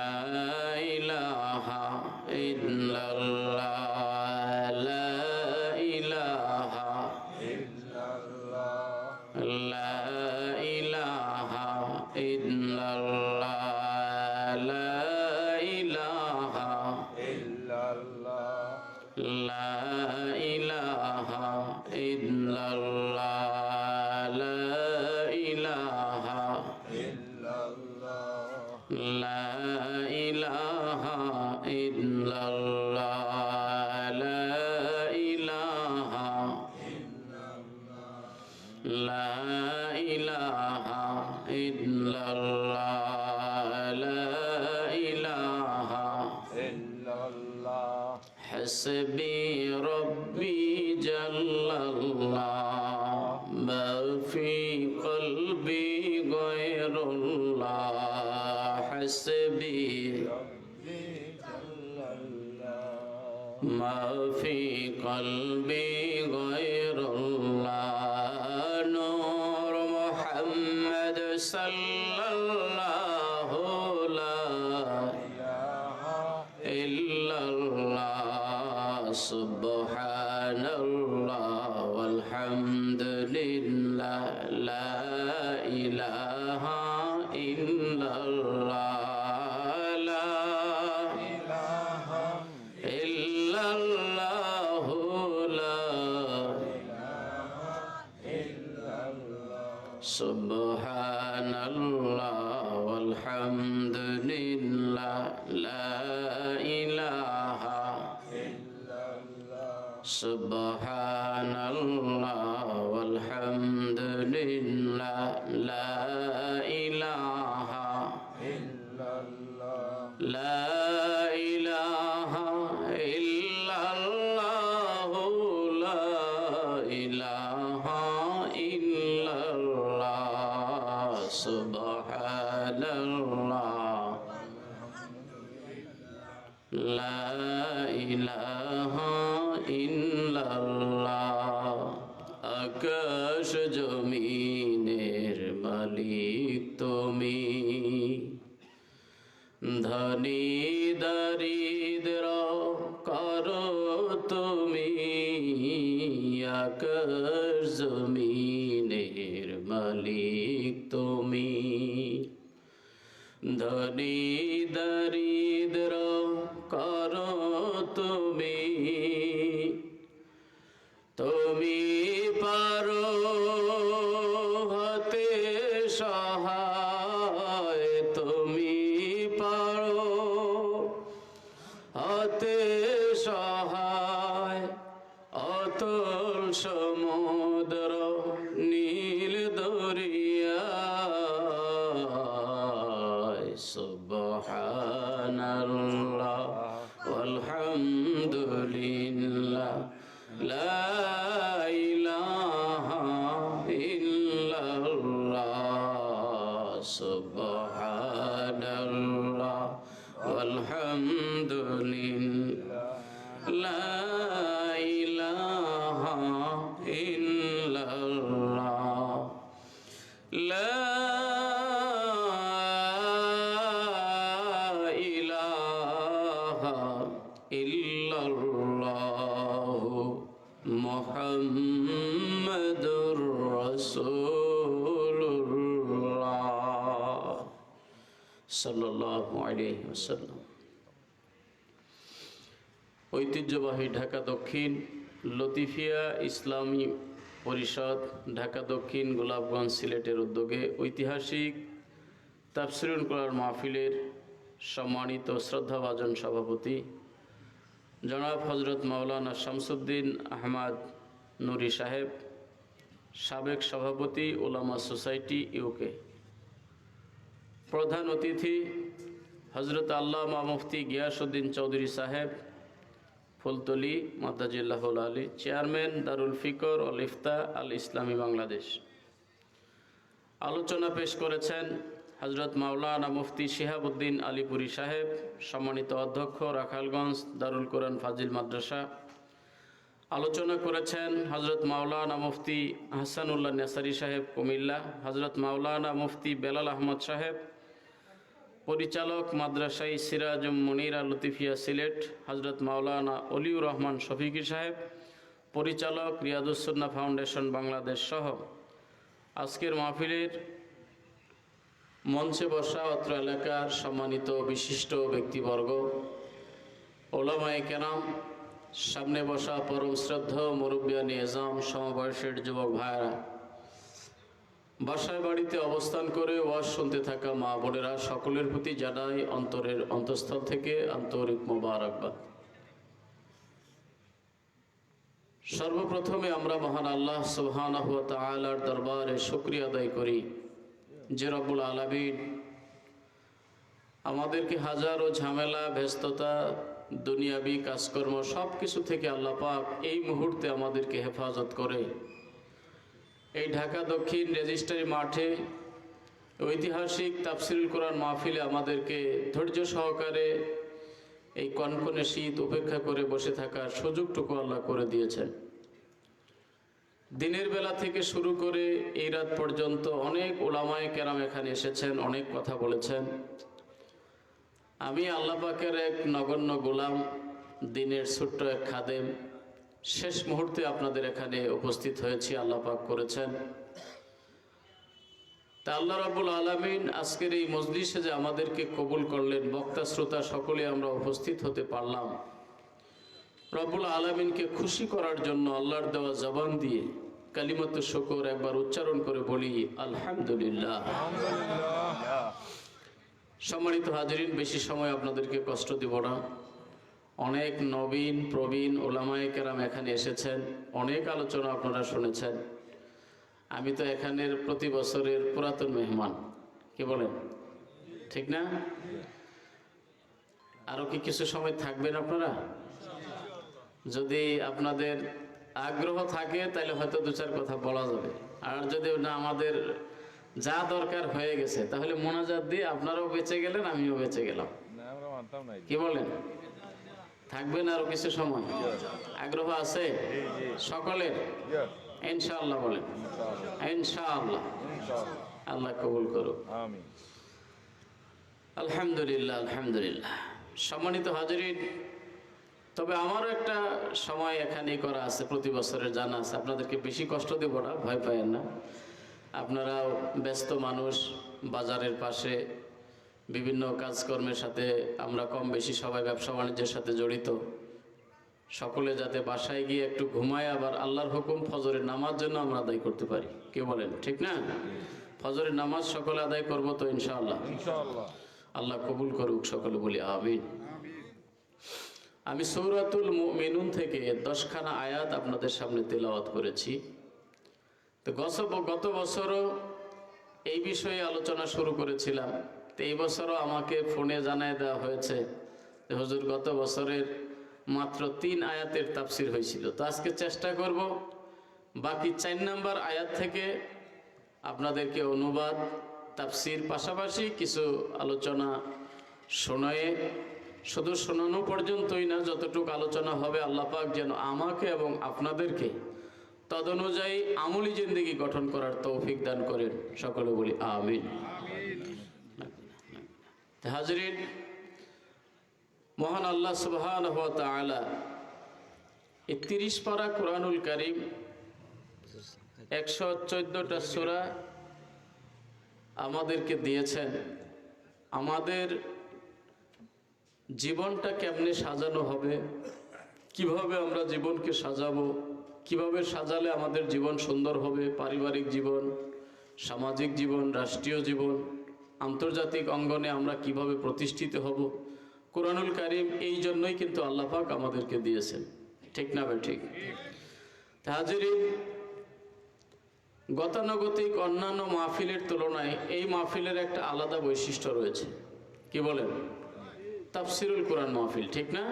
لا إله إلا الله لا إله إلا الله لا إله إلا الله لا إله إلا الله لا إله إلا الله لا إله إلا الله لا إله إلا الله لا إله إلا الله لا إله إلا الله لا إله إلا الله حسبي ربي جل الله ما في قلبي غير الله حسبي ربي جل الله ما في قلبي غير الله نور محمد صلى الله لا إله إلا الله سبحان الله والحمد لله لا إله إلا الله لا إله إلا الله لا إله إلا الله سبحان الله والحمد لله لا إله إلا الله سبحان الله والحمد لله لا إله إلا الله لا إله إلا الله لا إله إلا الله سبحان الله لا إله إلا الله আকাশ জমিনের মালিক তুমি ধনী দরিদ্র করো তুমি আকাশ জমিনের মালিক তুমি ধনী দরিদ্র করো তুমি তুমি পারো হতে সহায় তুমি পারো হতে সহায় অতল সমুদ্র নীল দরিয়া সুবহানাল্লাহ আলহামদুলিল্লাহ লা ইলাহা ইল্লাল্লাহ সুবহানাল্লাহ আলহামদুলিল্লাহ লা ইলাহা ইল্লাল্লাহ লা মুহাম্মাদুর রাসূলুল্লাহ সাল্লাল্লাহু আলাইহি ওয়াসাল্লাম। ঐতিহ্যবাহী ঢাকা দক্ষিণ লতিফিয়া ইসলামী পরিষদ ঢাকা দক্ষিণ গোলাপগঞ্জ সিলেটের উদ্যোগে ঐতিহাসিক তাফসিরুল কোরআন মাহফিলের সম্মানিত শ্রদ্ধাভাজন সভাপতি জনাব হজরত মাওলানা শামসুদ্দিন আহমদ নুরি সাহেব, সাবেক সভাপতি উলামা সোসাইটি ইউকে, প্রধান অতিথি হজরত আল্লামা মুফতি গিয়াসউদ্দিন চৌধুরী সাহেব ফুলতলি মাদ্দাজিল্লাহুল আলী, চেয়ারম্যান দারুল ফিকর ও ইফতা আল ইসলামী বাংলাদেশ। আলোচনা পেশ করেছেন হজরত মাওলানা মুফতি শিহাবুদ্দিন আলীপুরি সাহেব, সম্মানিত অধ্যক্ষ রাখালগঞ্জ দারুল কোরআন ফাজিল মাদ্রাসা। আলোচনা করেছেন হজরত মাওলানা মুফতি হাসানুল্লাহ নেসারি সাহেব কুমিল্লা, হজরত মাওলানা মুফতি বেলাল আহমদ সাহেব পরিচালক মাদ্রাসাই সিরাজুম মুনিরা লতিফিয়া সিলেট হজরত মাওলানা অলিউর রহমান শফিকি সাহেব, পরিচালক রিয়াদুস-সুন্নাহ ফাউন্ডেশন বাংলাদেশ সহ আজকের মাহফিলের মঞ্চে বসা অত্র এলাকার সম্মানিত বিশিষ্ট ব্যক্তিবর্গ, ওলামায়ে কেরাম, সামনে বসা পরম শ্রদ্ধেয় মুরব্বিয়ান এজাম, সমবয়সের যুবক ভাইয়েরা, বাসায় বাড়িতে অবস্থান করে ওয়াজ শুনতে থাকা মা বোনেরা, সকলের প্রতি জানাই অন্তরের অন্তঃস্থল থেকে আন্তরিক মোবারকবাদ। সর্বপ্রথমে আমরা মহান আল্লাহ সুবহানাহু ওয়া তাআলার দরবারে শুকরিয়া আদায় করি যে রব্বুল আলামিন আমাদেরকে হাজারো ঝামেলা, ব্যস্ততা, দুনিয়াবি কাজকর্ম সব কিছু থেকে আল্লাহ পাক এই মুহূর্তে আমাদেরকে হেফাজত করে এই ঢাকা দক্ষিণ রেজিস্ট্রারি মাঠে ঐতিহাসিক তাফসিরুল কোরআন মাহফিলে আমাদেরকে ধৈর্য সহকারে এই কনকনে শীত উপেক্ষা করে বসে থাকার সুযোগটুকু আল্লাহ করে দিয়েছেন। দিনের বেলা থেকে শুরু করে এই রাত পর্যন্ত অনেক ওলামায়ে কেরাম এখানে এসেছেন, অনেক কথা বলেছেন। আমি আল্লাহ পাকের এক নগণ্য গোলাম, দিনের ছোট্ট এক খাদেম, শেষ মুহূর্তে আপনাদের এখানে উপস্থিত হয়েছি, আল্লাহ পাক করেছেন। তা আল্লাহ রাব্বুল আলামিন আজকের এই মজলিসে যে আমাদেরকে কবুল করলেন, বক্তা শ্রোতা সকলে আমরা উপস্থিত হতে পারলাম, রব্বুল আলামিনকে খুশি করার জন্য আল্লাহর দেওয়া জবান দিয়ে কালিমাতুশ শুকর একবার উচ্চারণ করে বলি আলহামদুলিল্লাহ। সম্মানিত হাজিরিন, বেশি সময় আপনাদেরকে কষ্ট দিব না। অনেক নবীন প্রবীণ ওলামায়ে কেরাম এখানে এসেছেন, অনেক আলোচনা আপনারা শুনেছেন। আমি তো এখানের প্রতি বছরের পুরাতন মেহমান, কি বলেন, ঠিক না? আরো কি কিছু সময় থাকবেন আপনারা? যদি আপনাদের আগ্রহ থাকে তাহলে হয়তো দু চার কথা বলা যাবে, আর যদি না আমাদের যা দরকার হয়ে গেছে তাহলে মোনাজাত দিয়ে আপনারাও বেঁচে গেলেন, আমিও বেঁচে গেলাম। কি বলেন, থাকবেন আরো কিছু সময়? আগ্রহ আছে সকলের? ইনশাআল্লাহ বলেন ইনশাআল্লাহ। আল্লাহ কবুল করুক, আমিন। আলহামদুলিল্লাহ আলহামদুলিল্লাহ। সম্মানিত হাজিরিন, তবে আমারও একটা সময় এখানেই করা আছে, প্রতি বছরের জানা আছে। আপনাদেরকে বেশি কষ্ট দেব না, ভয় পায়েন না। আপনারাও ব্যস্ত মানুষ, বাজারের পাশে বিভিন্ন কাজকর্মের সাথে আমরা কম বেশি সবাই ব্যবসা বাণিজ্যের সাথে জড়িত। সকলে যাতে বাসায় গিয়ে একটু ঘুমায় আবার আল্লাহর হুকুম ফজরের নামাজ যেন আমরা আদায় করতে পারি, কি বলেন, ঠিক না? ফজরের নামাজ সকলে আদায় করবো তো ইনশাআল্লাহ? ইনশাআল্লাহ। আল্লাহ কবুল করুক, সকলে বলি আমিন। আমি সূরাতুল মুমিনুন থেকে 10খানা আয়াত আপনাদের সামনে তেলাওয়াত করেছি। তো গত বছরও এই বিষয়ে আলোচনা শুরু করেছিলাম। তো এই বছরও আমাকে ফোনে জানায় দেওয়া হয়েছে যে হুজুর গত বছরের মাত্র 3 আয়াতের তাফসির হয়েছিল। তো আজকে চেষ্টা করব বাকি 4 নম্বর আয়াত থেকে আপনাদেরকে অনুবাদ, তাফসির, পাশাপাশি কিছু আলোচনা শোনায়ে, শুধু শোনানো পর্যন্তই না, যতটুকু আলোচনা হবে আল্লাহ পাক যেন আমাকে এবং আপনাদেরকে তদনুযায়ী আমলি জিন্দেগি গঠন করার তৌফিক দান করেন, সকলে বলি আমিন। হাজরিন, মহান আল্লাহ সুবহানাহু ওয়া তাআলা 31 পারা কোরআনুল কারীম, 114টা সূরা আমাদেরকে দিয়েছেন। আমাদের জীবনটা কেমনে সাজানো হবে, কিভাবে আমরা জীবনকে সাজাবো, কিভাবে সাজালে আমাদের জীবন সুন্দর হবে, পারিবারিক জীবন, সামাজিক জীবন, রাষ্ট্রীয় জীবন, আন্তর্জাতিক অঙ্গনে আমরা কিভাবে প্রতিষ্ঠিত হব, কোরআনুল কারীম এই জন্যই কিন্তু আল্লাহ পাক আমাদেরকে দিয়েছেন, ঠিক না ভাই? ঠিক। হাজিরিন, গতানুগতিক অন্যান্য মাহফিলের তুলনায় এই মাহফিলের একটা আলাদা বৈশিষ্ট্য রয়েছে, কি বলেন? তাফসিরুল কোরআন মাহফিল, ঠিক না?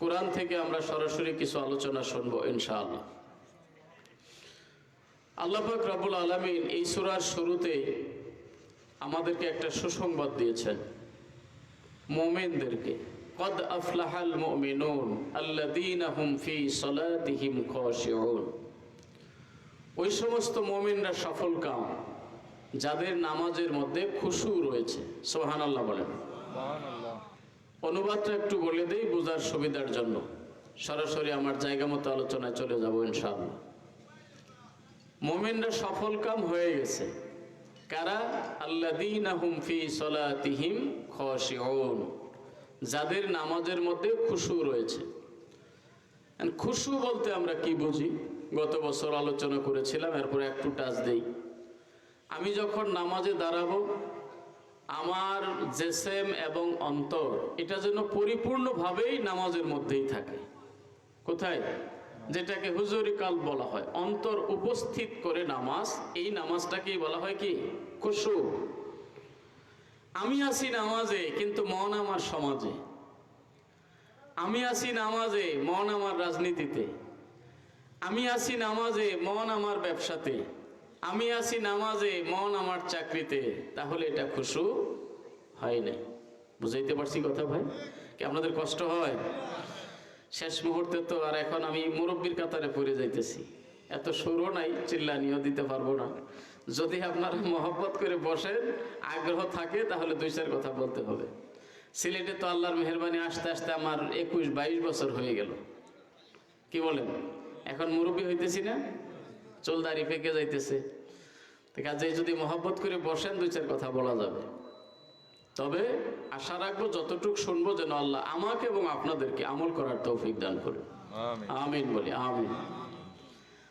কোরআন থেকে আমরা সরাসরি কিছু আলোচনা শুনবো ইনশাআল্লাহ। আল্লাহ পাক রব্বুল আলামিন এই সূরার শুরুতে আমাদেরকে একটা সুসংবাদ দিয়েছেন মুমিনদেরকে। কদ আফলাহাল মুমিনুন আল্লাযীনা হুম ফী সালাতিহিম খাশিউন। ওই সমস্ত মুমিনরা সফলকাম যাদের নামাজের মধ্যে খুশু রয়েছে। সুবহানাল্লাহ বলেন। অনুবাদটা একটু বলে দেই বোঝার সুবিধার জন্য, সরাসরি আমার জায়গা মতো আলোচনায় চলে যাব ইনশাআল্লাহ। মুমিনরা সফল কাম হয়ে গেছে কারা? আল্লাযীনা হুম ফি সলাতিহিম খাশিউন, যাদের নামাজের মধ্যে খুশু রয়েছে। খুশু বলতে আমরা কি বুঝি গত বছর আলোচনা করেছিলাম, এরপর একটু টাচ দেই। আমি যখন নামাজে দাঁড়াবো আমার জেসেম এবং অন্তর এটা যেন পরিপূর্ণভাবেই নামাজের মধ্যেই থাকে। কোথায়? যেটাকে হুজুরি কাল বলা হয়, অন্তর উপস্থিত করে নামাজ, এই নামাজটাকেই বলা হয় কি? খুশু। আমি আছি নামাজে কিন্তু মন আমার সমাজে, আমি আছি নামাজে মন আমার রাজনীতিতে, আমি আছি নামাজে মন আমার ব্যবসাতে, আমি আছি নামাজে মন আমার চাকরিতে, তাহলে এটা খুশু হয় না। বুঝাইতে পারছি কথা ভাই? কি আপনাদের কষ্ট হয়? শেষ মুহূর্তে তো আর এখন আমি মুরব্বীর কাতারে পড়ে যাইতেছি, এত সুরও নাই, চিল্লানিও দিতে পারবো না। যদি আপনারা মহব্বত করে বসেন, আগ্রহ থাকে, তাহলে দুই চার কথা বলতে হবে। সিলেটে তো আল্লাহর মেহেরবানি আসতে আসতে আমার 21-22 বছর হয়ে গেল। কি বলেন? এখন মুরব্বী হইতেছি না, চুল দাড়ি পেকে যাইতেছে। কাজে যদি মহব্বত করে বসেন দুই চার কথা বলা যাবে। তবে আশা রাখবো যতটুকু শুনবো যেন আল্লাহ আমাকে এবং আপনাদেরকে আমল করার তৌফিক দান করে। আমিন বলি আমিন।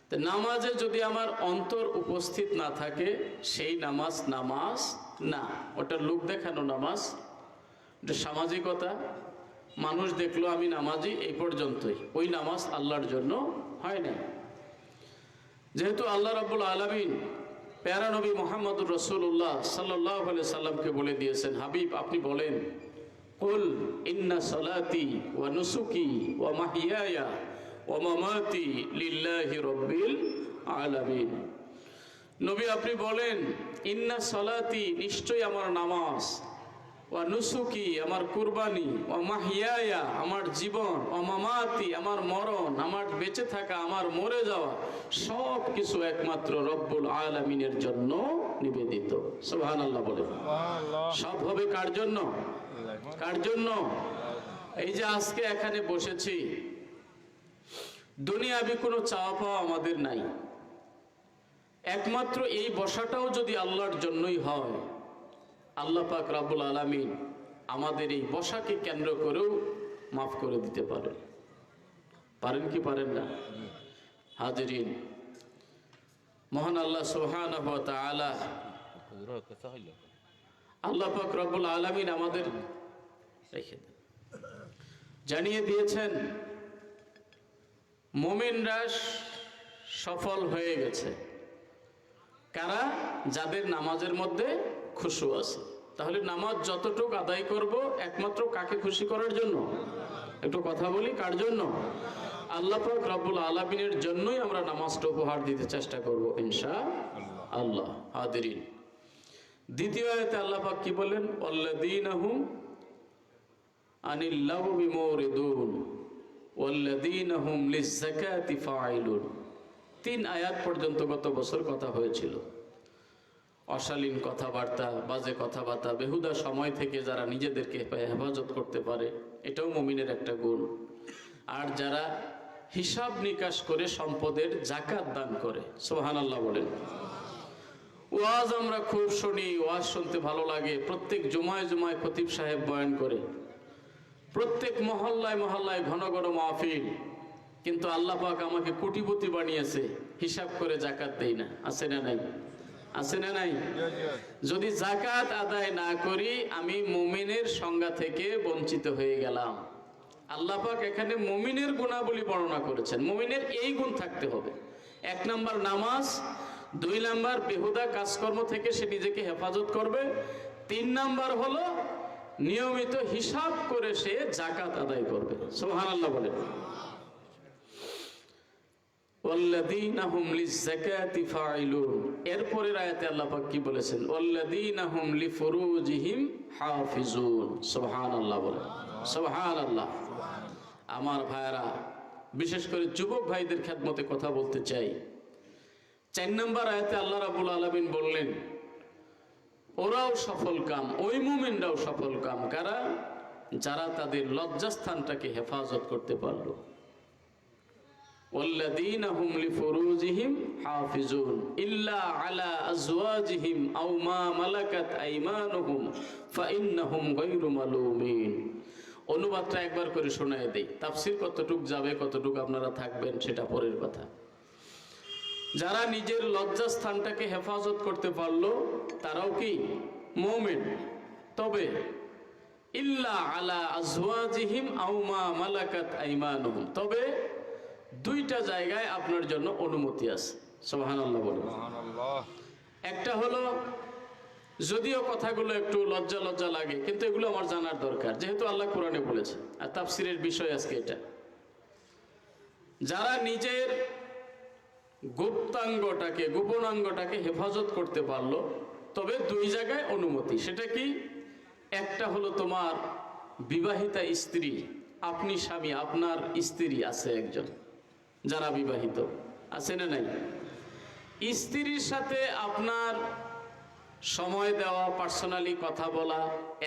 তো নামাজে যদি আমার অন্তর উপস্থিত না থাকে সেই নামাজ নামাজ না, ওটা লোক দেখানো নামাজ, এটা সামাজিকতা। মানুষ দেখলো আমি নামাজি, এই পর্যন্তই, ওই নামাজ আল্লাহর জন্য হয় না। যেহেতু আল্লাহ রাব্বুল আলামিন প্যারা নবী মুহাম্মদুর রাসূলুল্লাহ সাল্লাল্লাহু আলাইহি সাল্লামকে বলে দিয়েছেন, হাবিব আপনি বলেন, কুল ইন্না সালাতি ওয়া নুসুকি ওয়া মাহইয়ায়া ওয়া মামাতি লিল্লাহি রাব্বিল আলামিন। নবী আপনি বলেন, ইন্না সালাতি নিশ্চয়ই আমার নামাজ, ওয়া নুসুকি আমার কুরবানি, ওয়া মাহইয়ায়া আমার জীবন, ওয়া মামাতি আমার মরণ, আমার বেঁচে থাকা, আমার মরে যাওয়া, সব কিছু একমাত্র রব্বুল আলামিনের জন্য নিবেদিত। সুবহানাল্লাহ বলে। সব হবে কার জন্য? কার জন্য? এই যে আজকে এখানে বসেছি, দুনিয়াবি কোনো চাওয়া পাওয়া আমাদের নাই, একমাত্র এই বসাটাও যদি আল্লাহর জন্যই হয়, আল্লাহ পাক রব্বুল আলামিন আমাদের এই বসাকে কেন্দ্র করেও মাফ করে দিতে পারেন। পারেন কি পারেন না? হাজিরিন, মহান আল্লাহ সুবহানাহু ওয়া তাআলা, আল্লাহ পাক রব্বুল আলামিন আমাদের জানিয়ে দিয়েছেন মুমিনরা সফল হয়ে গেছে কারা? যাদের নামাজের মধ্যে খুশু আছে। তাহলে নামাজ যতটুকু আদায় করব একমাত্র কাকে খুশি করার জন্য? একটু কথা বলি, কার জন্য? আল্লাহ পাক রব্বুল আলামিনের জন্যই আমরা নামাজটা উপহার দিতে চেষ্টা করব ইনশাআল্লাহ। হাজিরিন, দ্বিতীয় আয়াতে আল্লাহ পাক কি বলেন? ওয়াল্লাযীনা হুম আনিল লাগবি মুরিদুন ওয়াল্লাযীনা হুম লিয-যাকাতি ফাঈলুন। 3 আয়াত পর্যন্ত গত বছর কথা হয়েছিল। অশালীন কথাবার্তা, বাজে কথাবার্তা, বেহুদা সময় থেকে যারা নিজেদেরকে হেফাজত করতে পারে, এটাও মুমিনের একটা গুণ। আর যারা হিসাব নিকাশ করে সম্পদের যাকাত দান করে, সুবহানাল্লাহ বলেন। ওয়াজ আমরা খুব শুনি, ওয়াজ শুনতে ভালো লাগে, প্রত্যেক জুমায় জুমায় খতিব সাহেব বয়ান করে, প্রত্যেক মহল্লায় মহল্লায় ঘন ঘন মাহফিল, কিন্তু আল্লাহ পাক আমাকে কোটিপতি বানিয়েছে, হিসাব করে যাকাত দেই না। আছে না নাই? আছে না নাই? যদি যাকাত আদায় না করি আমি মুমিনের সংজ্ঞা থেকে বঞ্চিত হয়ে গেলাম। আল্লাহ পাক এখানে মুমিনের গুণাবলী বর্ণনা করেছেন। মুমিনের এই গুণ থাকতে হবে: 1 নাম্বার নামাজ, 2 নাম্বার বেহুদা কাজকর্ম থেকে সে নিজেকে হেফাজত করবে, 3 নাম্বার হলো নিয়মিত হিসাব করে সে যাকাত আদায় করবে। সুবহানাল্লাহ বলেন। ওয়াল্লাযীনা হুম লিয-যাকাতি ফাঈলুন। এরপরের আয়াতে আল্লাহ পাক কি বলেছেন? ওয়াল্লাযীনা হুম লিফুরুজিহিম হাফিজুন। সুবহানাল্লাহ বলেন। সুবহানাল্লাহ। আমার ভাইরা, বিশেষ করে যুবক ভাইদের খেদমতে কথা বলতে চাই। 4 নম্বর আয়াতে আল্লাহ রাব্বুল আলামিন বললেন, ওরাও সফল কাম, ওই মুমিনরাও সফল কাম। কারা? যারা তাদের লজ্জাস্থানটাকে হেফাজত করতে পারলো। والذين هم لفروجهم حافظون إلا على أزواجهم أو ما ملكت أيمانهم فإنهم غير ملومين। অনুবাদটা একবার করে শোনায় দেই, তাফসীর কতটুক যাবে কতটুক আপনারা থাকবেন সেটা পরের কথা। যারা নিজের লজ্জাস্থানটাকে হেফাজত করতে পারলো তারাও কি মুমিন। তবে ইল্লা আলা আজওয়াজিহিম আও মা মালাকাত আইমানুহুম, তবে দুইটা জায়গায় আপনার জন্য অনুমতি আছে। সুবহানাল্লাহ বলুন। সুবহানাল্লাহ। একটা হলো, যদিও কথাগুলো একটু লজ্জা লজ্জা লাগে, কিন্তু এগুলো আমার জানার দরকার, যেহেতু আল্লাহ কোরআনে বলেছে আর তাফসীরের বিষয় আজকে এটা। যারা নিজের গুপ্তাঙ্গটাকে, গোপনাঙ্গটাকে হেফাজত করতে পারলো, তবে দুই জায়গায় অনুমতি। সেটা কি? একটা হলো তোমার বিবাহিতা স্ত্রী, আপনি স্বামী, আপনার স্ত্রী আছে একজন, যারা বিবাহিত আছে না নাই, স্ত্রীর সাথে আপনার সময় দেওয়া, পার্সোনালি কথা বলা,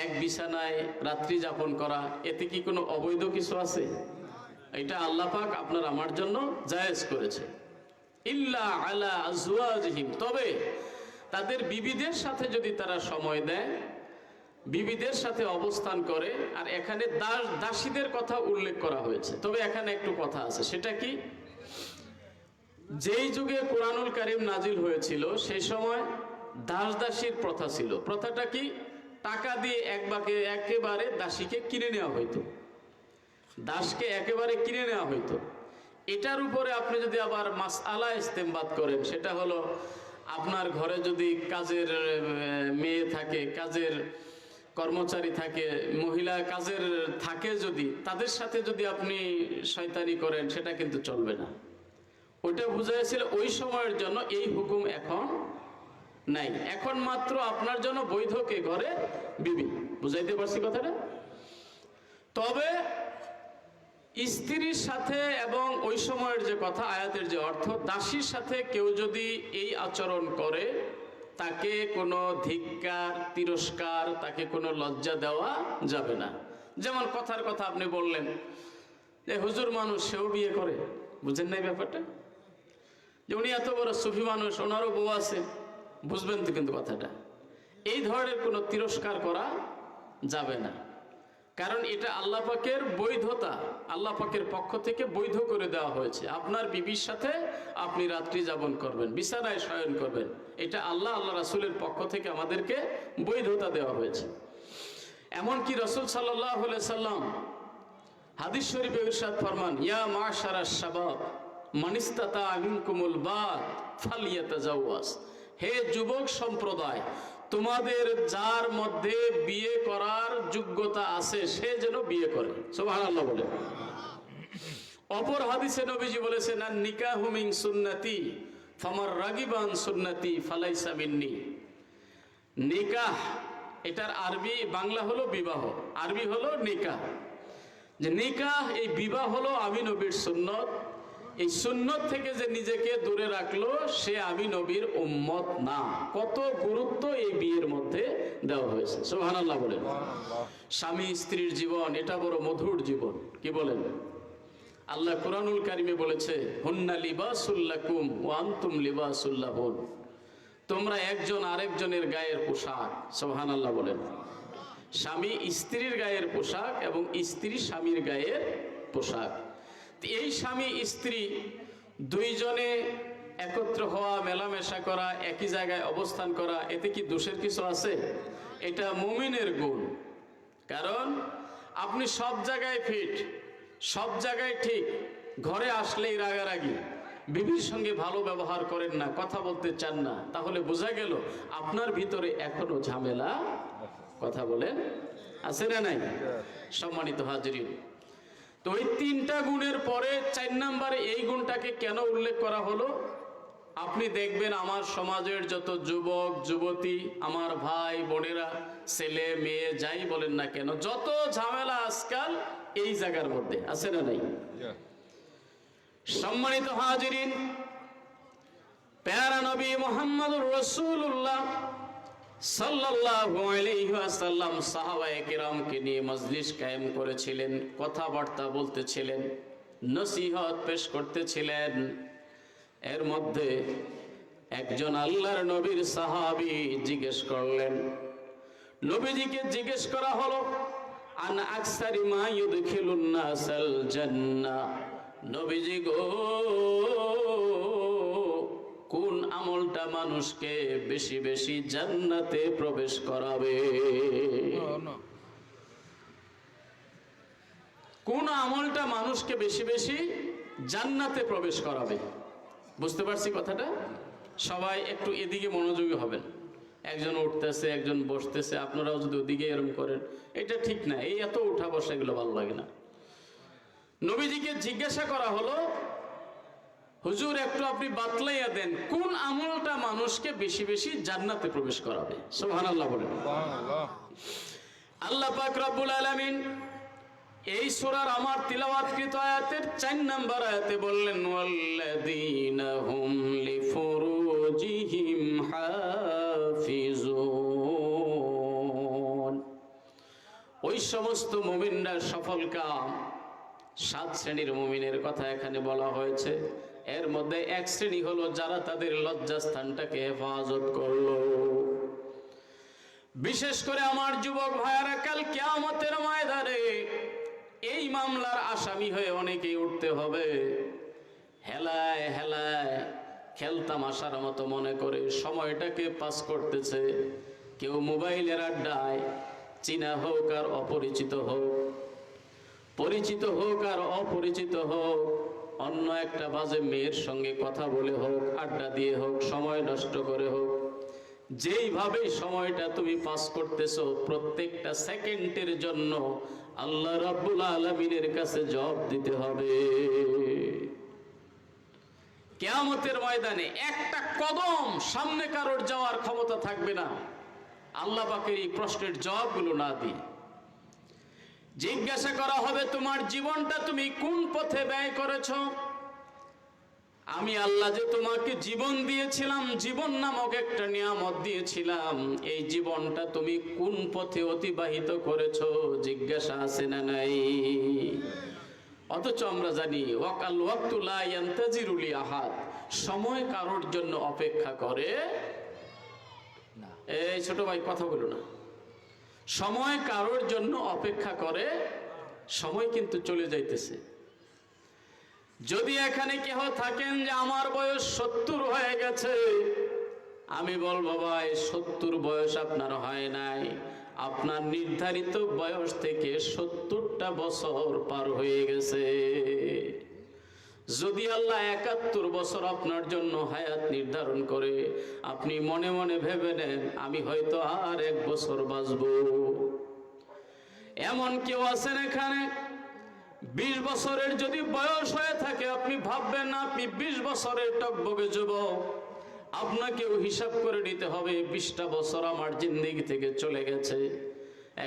এক বিছানায় রাত্রি যাপন করা, এতে কি কোনো অবৈধ কিছু আছে? এটা আল্লাহ পাক আপনার আমার জন্য জায়েজ করেছে। ইল্লা আলা আজওয়াজিহিম, তবে তাদের বিবিদের সাথে যদি তারা সময় দেয়, বিবিদের সাথে অবস্থান করে। আর এখানে দাসীদের কথা উল্লেখ করা হয়েছে, তবে এখানে একটু কথা আছে। সেটা কি? যেই যুগে কোরআনুল কারীম নাজিল হয়েছিল সেই সময় দাস দাসীর প্রথা ছিল। প্রথাটা কি? টাকা দিয়ে একেবারে দাসীকে কিনে নেওয়া হইতো, দাসকে একেবারে কিনে নেওয়া হইতো। এটার উপরে আপনি যদি আবার মাসআলা ইস্তেমবাদ করেন, সেটা হলো আপনার ঘরে যদি কাজের মেয়ে থাকে, কাজের কর্মচারী থাকে, মহিলা কাজের থাকে, যদি তাদের সাথে যদি আপনি শয়তানি করেন, সেটা কিন্তু চলবে না। ওইটা বুঝাইছিল ওই সময়ের জন্য, এই হুকুম এখন নাই। এখন মাত্র আপনার জন্য বৈধ কে? ঘরে বিবি। বুঝাইতে পারছি কথাটা? তবে স্ত্রীর সাথে, এবং ওই সময়ের যে কথা, আয়াতের যে অর্থ, দাসীর সাথে কেউ যদি এই আচরণ করে, তাকে কোনো ধিক্কার, তিরস্কার, তাকে কোনো লজ্জা দেওয়া যাবে না। যেমন কথার কথা আপনি বললেন যে হুজুর মানুষ, সেও বিয়ে করে। বুঝেন নাই ব্যাপারটা? যে উনি এত বড় সুফি মানুষ, ওনারও বউ আছে, বুঝবেন তো কিন্তু কথাটা। এই ধরনের কোনো তিরস্কার করা যাবে না, কারণ এটা আল্লাহ পাকের বৈধতা, আল্লাহ পাকের পক্ষ থেকে বৈধ করে দেওয়া হয়েছে। আপনার বিবির সাথে আপনি রাত্রি যাপন করবেন, বিছানায় শয়ন করবেন, এটা আল্লাহ রাসূলের পক্ষ থেকে আমাদেরকে বৈধতা দেওয়া হয়েছে। এমনকি রাসূল সাল্লাল্লাহু আলাইহি সাল্লাম হাদিস শরীফে ইরশাদ ফরমান, ইয়া মাশারাশ শাবাব মান ইসতাতা মিনকুমুল বাত ফালিয়াতাজাওয়াজ, হে যুবক সম্প্রদায়, তোমাদের যার মধ্যে বিয়ে করার যোগ্যতা আছে সে যেন বিয়ে করে। সুবহানাল্লাহ বলে। অপর হাদিসে নবীজি বলেছেন, আন নিকাহু মিন সুন্নতি ফামার রাগিবান সুন্নতি ফালাইসা মিন্নি। নিকাহ, এটার আরবি, বাংলা হলো বিবাহ, আরবি হলো নিকাহ। যে নিকাহ, এই বিবাহ হলো আমি নবীর সুন্নত। এই সুন্নত থেকে যে নিজেকে দূরে রাখলো, সে আমি নবীর উম্মত না। কত গুরুত্ব এই বিয়ের মধ্যে দেওয়া হয়েছে। সুবহানাল্লাহ বলেন। স্বামী স্ত্রীর জীবন, এটা বড় মধুর জীবন। কি বলেন? আল্লাহ কুরআনুল কারীমে বলেছে, হুন্না লিবাসুল লাকুম ওয়া আনতুম লিবাসুল লাহুন, তোমরা একজন আরেকজনের গায়ের পোশাক। সুবহানাল্লাহ বলেন। স্বামী স্ত্রীর গায়ের পোশাক এবং স্ত্রী স্বামীর গায়ের পোশাক। এই স্বামী স্ত্রী দুইজনে একত্র হওয়া, মেলামেশা করা, একই জায়গায় অবস্থান করা, এতে কি দোষের কিছু আছে? এটা মুমিনের গুণ। কারণ আপনি সব জায়গায় ফিট, সব জায়গায় ঠিক, ঘরে আসলেই রাগারাগি, বিবির সঙ্গে ভালো ব্যবহার করেন না, কথা বলতে চান না, তাহলে বোঝা গেল আপনার ভিতরে এখনো ঝামেলা, কথা বলেন, আছে না নাই? সম্মানিত হাজরিন, তো ওই তিনটা গুণের পরে 4 নম্বরে এই গুণটাকে কেন উল্লেখ করা হলো? আপনি দেখবেন আমার সমাজের যত যুবক যুবতী, আমার ভাই বোনেরা, ছেলে মেয়ে যাই বলেন না কেন, যত ঝামেলা আজকাল এই জায়গার মধ্যে, আছে না নাই? সম্মানিত হাজিরিন, প্যারা নবী মুহাম্মদুর রাসূলুল্লাহ সাল্লাল্লাহু আলাইহি ওয়াসাল্লাম সাহাবায়ে কেরামকে নিয়ে মজলিস কায়েম করেছিলেন, কথাবার্তা বলতেছিলেন, নসিহত পেশ করতেছিলেন। এর মধ্যে একজন আল্লাহর নবীর সাহাবী জিজ্ঞেস করলেন, নবীজিকে জিজ্ঞেস করা হলো, আন আকসারি মা ইউদখিলুন নাসাল জান্নাহ, নবীজি গো, কোন আমলটা মানুষকে বেশি বেশি জান্নাতে প্রবেশ করাবে? কোন আমলটা মানুষকে বেশি বেশি জান্নাতে প্রবেশ করাবে? বুঝতে পারছি কথাটা? সবাই একটু এদিকে মনোযোগী হবেন। একজন উঠতেছে, একজন বসতেছে, আপনারাও যদি ওদিকে এরকম করেন এটা ঠিক না। এই এত উঠা বসা এগুলো ভালো লাগে না। নবীজিকে জিজ্ঞাসা করা হলো, হুজুর একটু আপনি বাতলাইয়া দেন, কোন আমলটা মানুষকে বেশি বেশি জান্নাতে প্রবেশ করাবে? সুবহানাল্লাহ বলেন। আল্লাহ পাক রব্বুল আলামিন এই সূরার আমার তিলাওয়াতকৃত আয়াতের 4 নম্বর আয়াতে বললেন, ওয়াল্লাযীনা হুম লিফুরুজিহিম হাফিজুন। ওই সমস্ত মুমিনরা সফল কাম। 7 শ্রেণীর মুমিনের কথা এখানে বলা হয়েছে। এর মধ্যে এক শ্রেণী হলো যারা তাদের লজ্জাস্থানটাকে হেফাজত করলো। বিশেষ করে আমার যুবক ভাইয়ারা, কাল কিয়ামতের ময়দানে এই মামলার আসামি হয়ে অনেকেই উঠতে হবে। হেলায় হেলায় খেলতামাশার মতো মনে করে সময়টাকে পাস করতেছে। কেউ মোবাইলের আড্ডায়, চীনা হোক আর অপরিচিত হোক, পরিচিত হোক আর অপরিচিত হোক, অন্য একটা বাজে মেয়ের সঙ্গে কথা বলে হোক, আড্ডা দিয়ে হোক, সময় নষ্ট করে হোক, যেইভাবে সময়টা তুমি পাস করতেছো, প্রত্যেকটা সেকেন্ডের জন্য আল্লাহ রাব্বুল আলামিনের কাছে জবাব দিতে হবে। কিয়ামতের ময়দানে একটা কদম সামনে কারোর যাওয়ার ক্ষমতা থাকবে না আল্লাহ পাকের এই প্রশ্নের জবাবগুলো না দিয়ে। জিজ্ঞাসা করা হবে, তোমার জীবনটা তুমি কোন পথে ব্যয় করেছো? আমি আল্লাহ যে তোমাকে জীবন দিয়েছিলাম, জীবন নামক একটা নিয়ামত দিয়েছিলাম, এই জীবনটা তুমি কোন পথে অতিবাহিত করেছো? জিজ্ঞাসা আছে না নাই? অথচ আমরা জানি ওয়াকাল ওয়াক্তু লা ইয়ান্তাজিরু লি আহাদ, সময় কারোর জন্য অপেক্ষা করে না। এই ছোট ভাই কথা বলো না। সময় কারোর জন্য অপেক্ষা করে, সময় কিন্তু চলে যাইতেছে। যদি এখানে কেহ থাকেন যে আমার বয়স 70 হয়ে গেছে, আমি বলবো ভাই 70 বয়স আপনার হয় নাই, আপনার নির্ধারিত বয়স থেকে 70টা বছর পার হয়ে গেছে। যদি আল্লাহ 71 বছর আপনার জন্য হায়াত নির্ধারণ করে, আপনি মনে মনে ভেবে নেন আমি হয়তো আর 1 বছর বাঁচবো। এমন কেউ আছেন এখানে 20 বছরের যদি বয়স হয়ে থাকে, আপনি ভাববেন না আপনি 20 বছরের টকবগে যুবক। আপনাকেও হিসাব করে নিতে হবে 20টা বছর আমার জিন্দেগি থেকে চলে গেছে।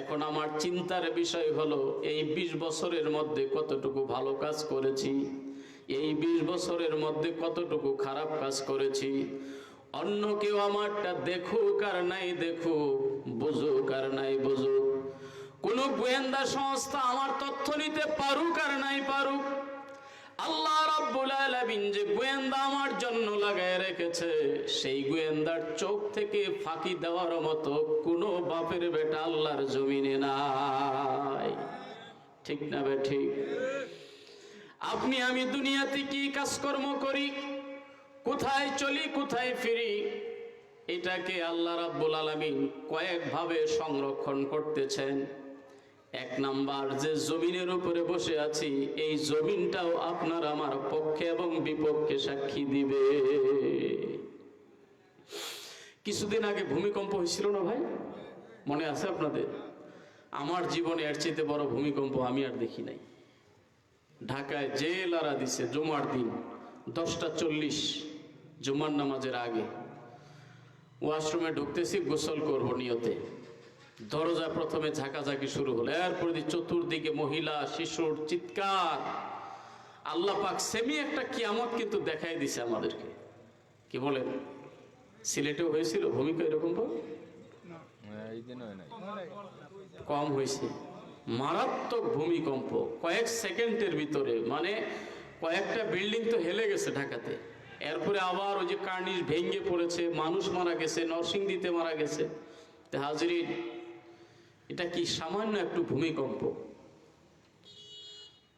এখন আমার চিন্তার বিষয় হলো এই 20 বছরের মধ্যে কতটুকু ভালো কাজ করেছি, এই 20 বছরের মধ্যে কতটুকু খারাপ কাজ করেছি। অন্য কেউ আমারটা দেখুক আর নাই দেখুক, বুঝুক আর নাই বুঝুক, কোন গোয়েন্দা সংস্থা আমার তথ্য নিতে পারুক আর নাই পারুক, আল্লাহ রাব্বুল আলামিন যে গোয়েন্দা আমার জন্য লাগায় রেখেছে, সেই গোয়েন্দার চোখ থেকে ফাঁকি দেওয়ার মতো কোনো বাপের বেটা আল্লাহর জমিনে নাই। ঠিক না বে ঠিক? আপনি আমি দুনিয়াতে কি কাজকর্ম করি, কোথায় চলি, কোথায় ফিরি, এটাকে আল্লাহ রাব্বুল আলামিন কয়েকভাবে সংরক্ষণ করতেছেন। 1 নাম্বার, যে জমিনের উপরে বসে আছি, এই জমিনটাও আপনার আমার পক্ষে এবং বিপক্ষে সাক্ষী দিবে। কিছুদিন আগে ভূমিকম্প হয়েছিল না ভাই, মনে আছে আপনাদের? আমার জীবনে এর চাইতে বড় ভূমিকম্প আমি আর দেখি নাই। ঢাকায় যে লারা দিছে, জুমার দিন 10টা 40, জুমার নামাজের আগে ওয়াশরুমে ঢুকতেছি, গোসল করব নিয়তে। দরজা প্রথমে ঝাঁকাঝাঁকি শুরু হলো, এরপরে চতুর্দিকে মহিলা শিশুর চিৎকার। আল্লাহ পাক সেমি একটা কিয়ামত কিন্তু দেখাই দিছে আমাদেরকে। কি বলেন? সিলেটেও হয়েছিল ভূমিকা এরকম? কম হয়েছে। মারাত্মক ভূমিকম্প কয়েক সেকেন্ডের ভিতরে, মানে কয়েকটা বিল্ডিং তো হেলে গেছে ঢাকাতে। এরপরে আবার ওই যে কার্নিশ ভেঙে পড়েছে, মানুষ মারা গেছে, নরসিংদীতে মারা গেছে। তা হাজরিন, এটা কি সামান্য একটু ভূমিকম্প?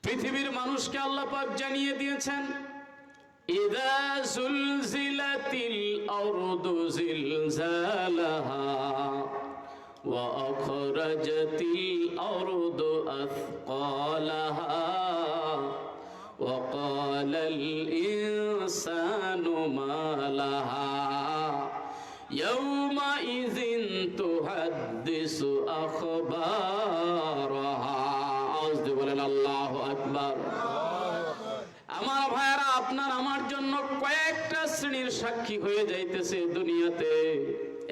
পৃথিবীর মানুষকে আল্লাহ পাক জানিয়ে দিয়েছেন, ইযা যুলজিলাতিল আরদু জিলজালাহা ওয়া আখরাজাতিল আরদু আথকালাহা ওয়া ক্বালাল ইনসানু মা লাহা ইয়াওমাইযিন তুহাদ্দিসু আখবারাহা। আওয়াজ দিয়ে বলেন আল্লাহু আকবার। আমার ভাইরা, আপনার আমার জন্য কয়েকটা শ্রেণীর সাক্ষী হয়ে যাইতেছে দুনিয়াতে।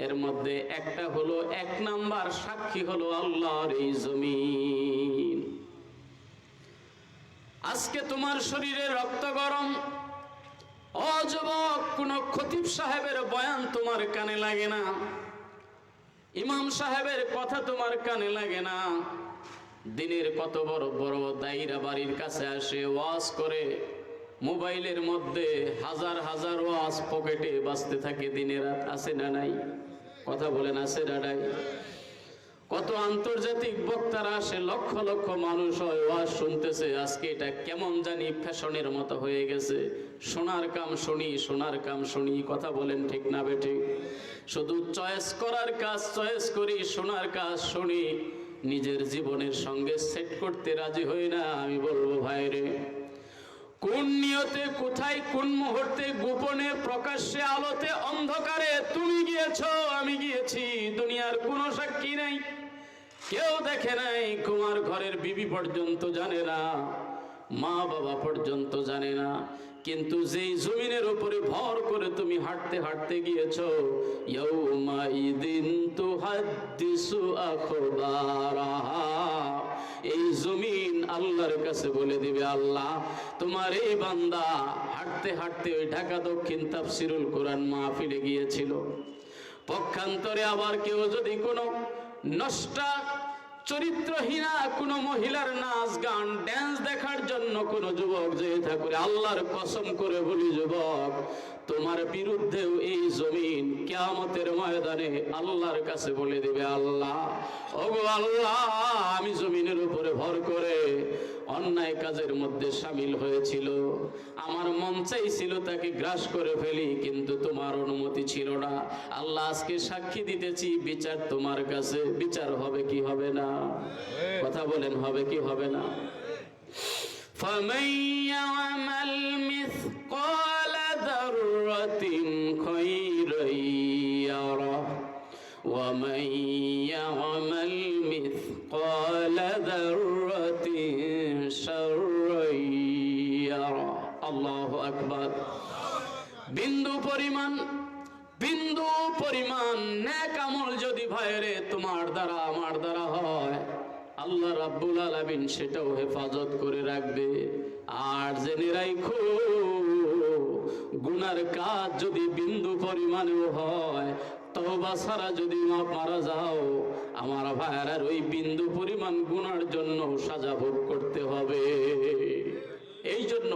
এর মধ্যে একটা হলো, 1 নাম্বার সাক্ষী হলো আল্লাহর এই জমিন। আজকে তোমার শরীরে রক্ত গরম, ও যুবক, কোন খতিব সাহেবের বয়ান তোমার কানে লাগে না, ইমাম সাহেবের কথা তোমার কানে লাগে না। দিনের কত বড় বড় দায়রা বাড়ির কাছে আসে, ওয়াজ করে, মোবাইলের মধ্যে হাজার হাজার ওয়াজ পকেটে বাজতে থাকে দিনে রাত। আছে না নাই? কথা বলেন, আছে না নাই? কত আন্তর্জাতিক বক্তারা আসে, লক্ষ লক্ষ মানুষ হয়, ওয়াজ শুনতেছে। আজকে এটা কেমন জানি ফ্যাশনের মতো হয়ে গেছে, সোনার কাম শুনি, সোনার কাম শুনি। কথা বলেন ঠিক না বেঠিক? শুধু চয়েস করার কাজ চয়েস করি, সোনার কাজ শুনি, নিজের জীবনের সঙ্গে সেট করতে রাজি হই না। আমি বলবো ভাইরে, কোন নিয়তে, কোথায়, কোন মুহূর্তে, গোপনে, প্রকাশ্যে, আলোতে, অন্ধকারে তুমি গিয়েছো, আমি গিয়েছি, দুনিয়ার কোনো সাক্ষী নাই, কেউ দেখে নাই। তোমার ঘরের বিবি পর্যন্ত জানে না, মা বাবা পর্যন্ত জানে না। কিন্তু যেই জমিনের উপরে ভর করে তুমি হাঁটতে হাঁটতে গিয়েছো, ইয়াউমাইদিন তুহাদ্দিসু আখবারাহা, এই জমিন আল্লাহর কাছে বলে দিবে, আল্লাহ তোমার এই বান্দা হাঁটতে হাঁটতে ওই ঢাকা দক্ষিণ তাফসিরুল কোরআন মাহফিলে গিয়েছিল। পক্ষান্তরে আবার কেউ যদি কোনো নষ্টা চরিত্রহীনা কোনো মহিলার নাচ গান ড্যান্স দেখার জন্য কোনো যুবক যেয়ে থাকে, আল্লাহর কসম করে বলি যুবক, তোমার বিরুদ্ধেও এই জমিন কিয়ামতের ময়দানে আল্লাহর কাছে বলে দিবে, আল্লাহ, ওগো আল্লাহ, আমি জমিনের উপরে ভর করে অন্যায় কাজের মধ্যে শামিল হয়েছিল, আমার মন চাইছিল তাকে গ্রাস করে ফেলি, কিন্তু তোমার অনুমতি ছিল না। আল্লাহ, আজকে সাক্ষী দিতেছি, বিচার তোমার কাছে। বিচার হবে কি হবে না? কথা বলেন, হবে কি হবে না? فَمَن يَعْمَلْ مِثْقَالَ ذَرَّةٍ خَيْرًا يَرَهُ وَمَن يَعْمَلْ مِثْقَالَ ذَرَّةٍ شَرًّا يَرَهُ। আল্লাহু আকবার। বিন্দু পরিমাণ নেক আমল যদি ভাইরে তোমার দ্বারা আমার দ্বারা হয়, আল্লাহ রাব্বুল আলামিন সেটাও হেফাজত করে রাখবে। আর জেনে রাখো, গুনার কাজ যদি বিন্দু পরিমাণেও হয়, তওবা ছাড়া যদি মারা যাও, আমার ভাইয়ার ওই বিন্দু পরিমাণ গুনার জন্য সাজা ভোগ করতে হবে। এই জন্য